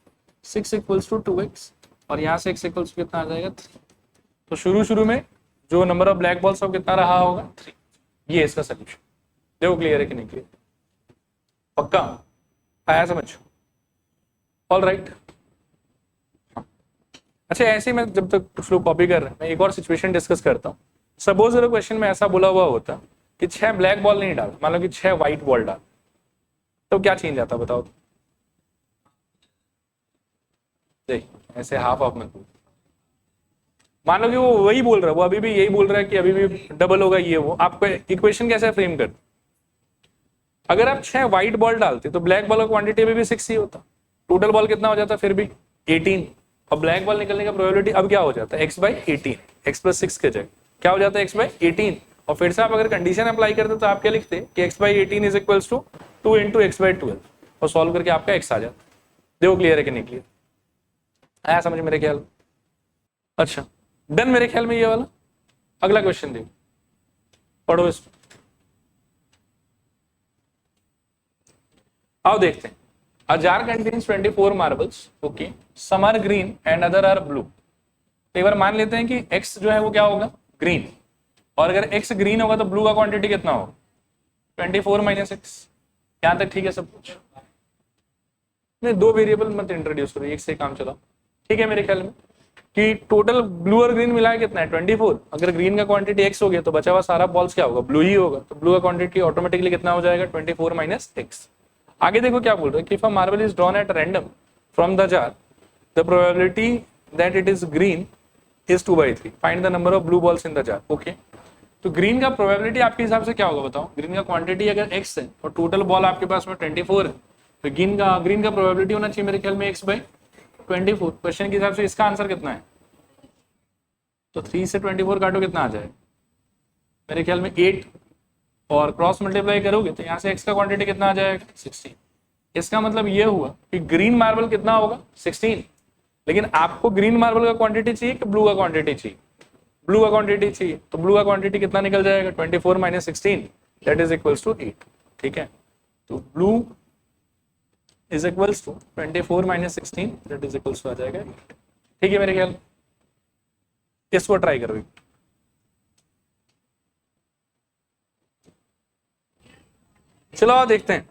6 इक्वल्स टू 2x, और यहाँ से x इक्वल्स टू कितना आ जाएगा 3। तो शुरू में जो नंबर ऑफ ब्लैक बॉल्स कितना रहा होगा 3। ये इसका सोल्यूशन। देखो क्लियर है कि नहीं क्लियर, पक्का आया समझ, ऑल राइट। अच्छा ऐसे ही मैं जब तक कुछ लोग कॉपी कर रहे हैं मैं एक और सिचुएशन डिस्कस करता हूँ। सपोज अगर क्वेश्चन में ऐसा बोला हुआ होता कि 6 ब्लैक बॉल नहीं डाल, मान लो कि 6 व्हाइट बॉल डाल, तो क्या चेंज आता बताओ। देख ऐसे हाफ ऑफ मत, मान लो कि वो वही बोल रहा है, वो अभी भी यही बोल रहा है कि अभी भी डबल होगा ये वो, आपको इक्वेशन कैसे फ्रेम कर, अगर आप 6 व्हाइट बॉल डालते तो ब्लैक बॉल का क्वांटिटी अभी भी 6 ही होता, टोटल बॉल कितना हो जाता फिर भी 18, और ब्लैक बॉल निकलने का प्रोबेबिलिटी अब क्या हो जाता है x/18, x + 6 के जगह क्या हो जाता है x/18, और फिर से आप अगर कंडीशन अप्लाई करते तो आप क्या लिखते कि x/18 is equals to 2 × x/12, और सॉल्व करके आपका x आ जाता। देखो क्लियर है कि नहीं क्लियर, आया समझ मेरे ख्याल। अच्छा डन मेरे ख्याल में ये वाला। अगला क्वेश्चन देखो, पढ़ो इसको, आओ देखते हैं। A jar contains 24 marbles, okay. Some are green and other are blue. तो एक बार मान लेते हैं कि x जो है वो क्या होगा ग्रीन, और अगर x ग्रीन होगा तो ब्लू का क्वांटिटी कितना होगा 24 - x। यहां तक ठीक है सब कुछ, नहीं दो वेरिएबल मत इंट्रोड्यूस करो, एक से काम चलाओ, ठीक है मेरे ख्याल में कि टोटल ब्लू और ग्रीन मिला कितना है 24। अगर ग्रीन का क्वांटिटी x हो गया तो बचा हुआ सारा बॉल्स क्या होगा ब्लू ही होगा, तो ब्लू का क्वांटिटी ऑटोमेटिकली कितना हो जाएगा 24 - x। आगे देखो क्या बोल रहे हैं कि if a marble is drawn at random from the jar, the probability that it is green is 2/3. Find the number of blue balls in the jar. Okay. तो ग्रीन का प्रोबेबिलिटी आपके हिसाब से क्या होगा बताओ, ग्रीन का क्वांटिटी अगर x है और टोटल बॉल आपके पास में 24 है, तो ग्रीन का प्रोबेबिलिटी होना चाहिए मेरे ख्याल में x/24। क्वेश्चन के हिसाब से इसका आंसर कितना है, तो 3 से 24 काटो कितना आ जाएगा मेरे ख्याल में 8, और क्रॉस मल्टीप्लाई करोगे तो यहाँ से x का क्वांटिटी कितना आ जाएगा 16। इसका मतलब ये हुआ कि ग्रीन मार्बल कितना होगा 16, लेकिन आपको ग्रीन मार्बल का क्वांटिटी चाहिए कि ब्लू का क्वांटिटी चाहिए, ब्लू का क्वांटिटी चाहिए, तो ब्लू का क्वांटिटी कितना निकल जाएगा 24 - 16 दैट इज इक्वल्स टू 8। ठीक है, तो blue is equals to 24 - 16 that is equals to आ जाएगा 8। ठीक है मेरे ख्याल, इसको ट्राई करो। चलो देखते हैं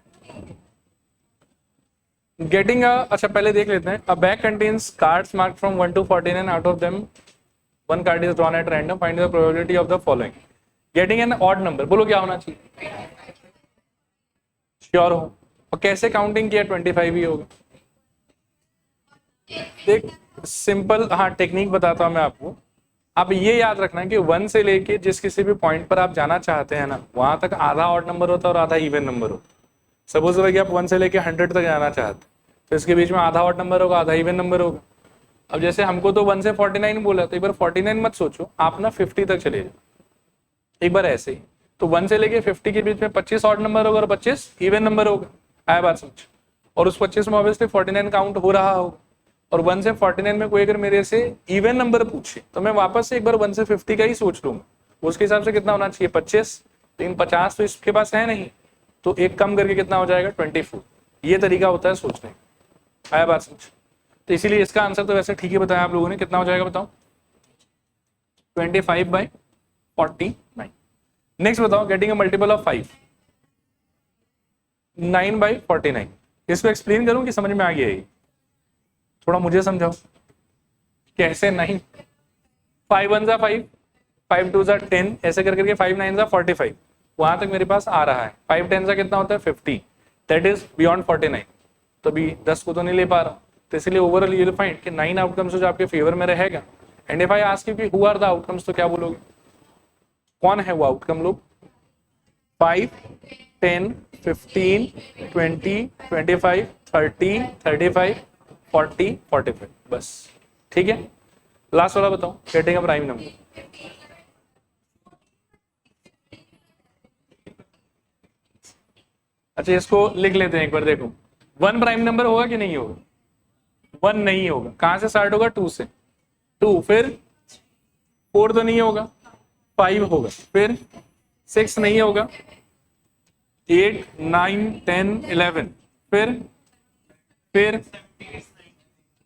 गेटिंग अच्छा पहले देख लेते हैं। अ bag contains cards marked from 1 to 49, out of them one card is drawn at random, find the probability of the following. Getting an odd number, बोलो क्या होना चाहिए, श्योर हो, और कैसे काउंटिंग किया 25 ही होगा। देख सिंपल हाँ टेक्निक बताता हूं मैं आपको, आप ये याद रखना है कि 1 से लेके जिस किसी भी पॉइंट पर आप जाना चाहते हैं ना, वहां तक आधा ऑड नंबर होता है और आधा इवन नंबर होता है। सपोज कि आप 1 से लेके 100 तक जाना चाहते हैं, तो इसके बीच में आधा ऑड नंबर होगा, आधा इवन नंबर होगा। अब जैसे हमको तो 1 से 49 बोला, तो एक बार 49 मत सोचो, आप ना 50 तक चले जाओ एक बार ऐसे ही। तो 1 से लेके 50 के बीच में 25 ऑड नंबर होगा और 25 इवन नंबर होगा, आया बात समझ। और उस 25 में ऑब्वियसली 49 काउंट हो रहा होगा, और 1 से 49 में कोई अगर मेरे से इवन नंबर पूछे तो मैं वापस से एक बार 1 से 50 का ही सोच लूंगा, उसके हिसाब से कितना होना चाहिए 25, लेकिन 50 तो इसके पास है नहीं, तो एक कम करके कितना हो जाएगा 24। ये तरीका होता है सोचने का, आया बात समझ। तो इसीलिए इसका आंसर तो वैसे ठीक ही बताया आप लोगों ने, कितना हो जाएगा बताओ 25/49। नेक्स्ट बताओ गेटिंग अ मल्टीपल ऑफ 5, 9/49। इसको एक्सप्लेन करूं कि समझ में आ गया है, थोड़ा मुझे समझाओ कैसे। 9 5 1 जा 5, 5 2 जा 10, ऐसे कर करके 5 9 जा 45, वहां तक मेरे पास आ रहा है। 5 10 जा कितना होता है 50, दैट इज बियॉन्ड 49। तो अभी 10 को तो नहीं ले पा रहा, तो इसलिए ओवरऑल यू विल फाइंड कि 9 आउटकम्स जो आपके फेवर में रहेगा। And if I ask you कि हु आर द आउटकम्स, तो क्या बोलोगे, कौन है वो आउटकम लोग, 5 10 15 20 25 30 35 40 45, बस। ठीक है, लास्ट वाला बताओ गेटिंग अ प्राइम नंबर। अच्छा इसको लिख लेते हैं एक बार, देखो 1 प्राइम नंबर होगा कि नहीं होगा, 1 नहीं होगा। कहां से स्टार्ट होगा 2 से, 2 फिर 4 तो नहीं होगा, 5 होगा, फिर 6 नहीं होगा, 8 9 10 11, फिर फिर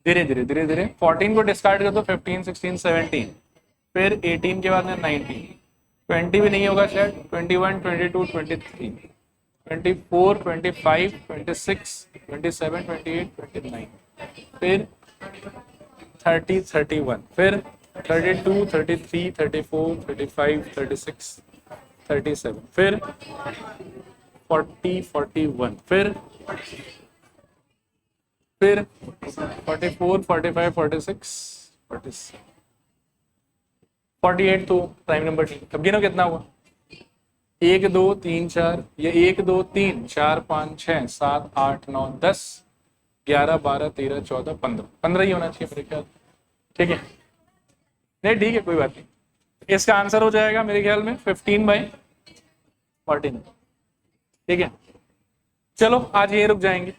धीरे धीरे धीरे धीरे 14 को डिस्कार्ड कर दो, 15 16 17, फिर 18 के बाद में 19, 20 भी नहीं होगा शायद, 21 22 23, 24 25 26 27 28 29, फिर 30 31, फिर 32 33 34 35 36 37, फिर 40 41, फिर 44 45 46 47 48, तो प्राइम नंबर नहीं। अब गिनो कितना हुआ, 1 2 3 4, ये 1 2 3 4 5 6 7 8 9 10 11 12 13 14 15 ही होना चाहिए मेरे ख्याल। ठीक है, नहीं ठीक है, कोई बात नहीं। इसका आंसर हो जाएगा मेरे ख्याल में 15/14। ठीक है, चलो आज यही रुक जाएंगे।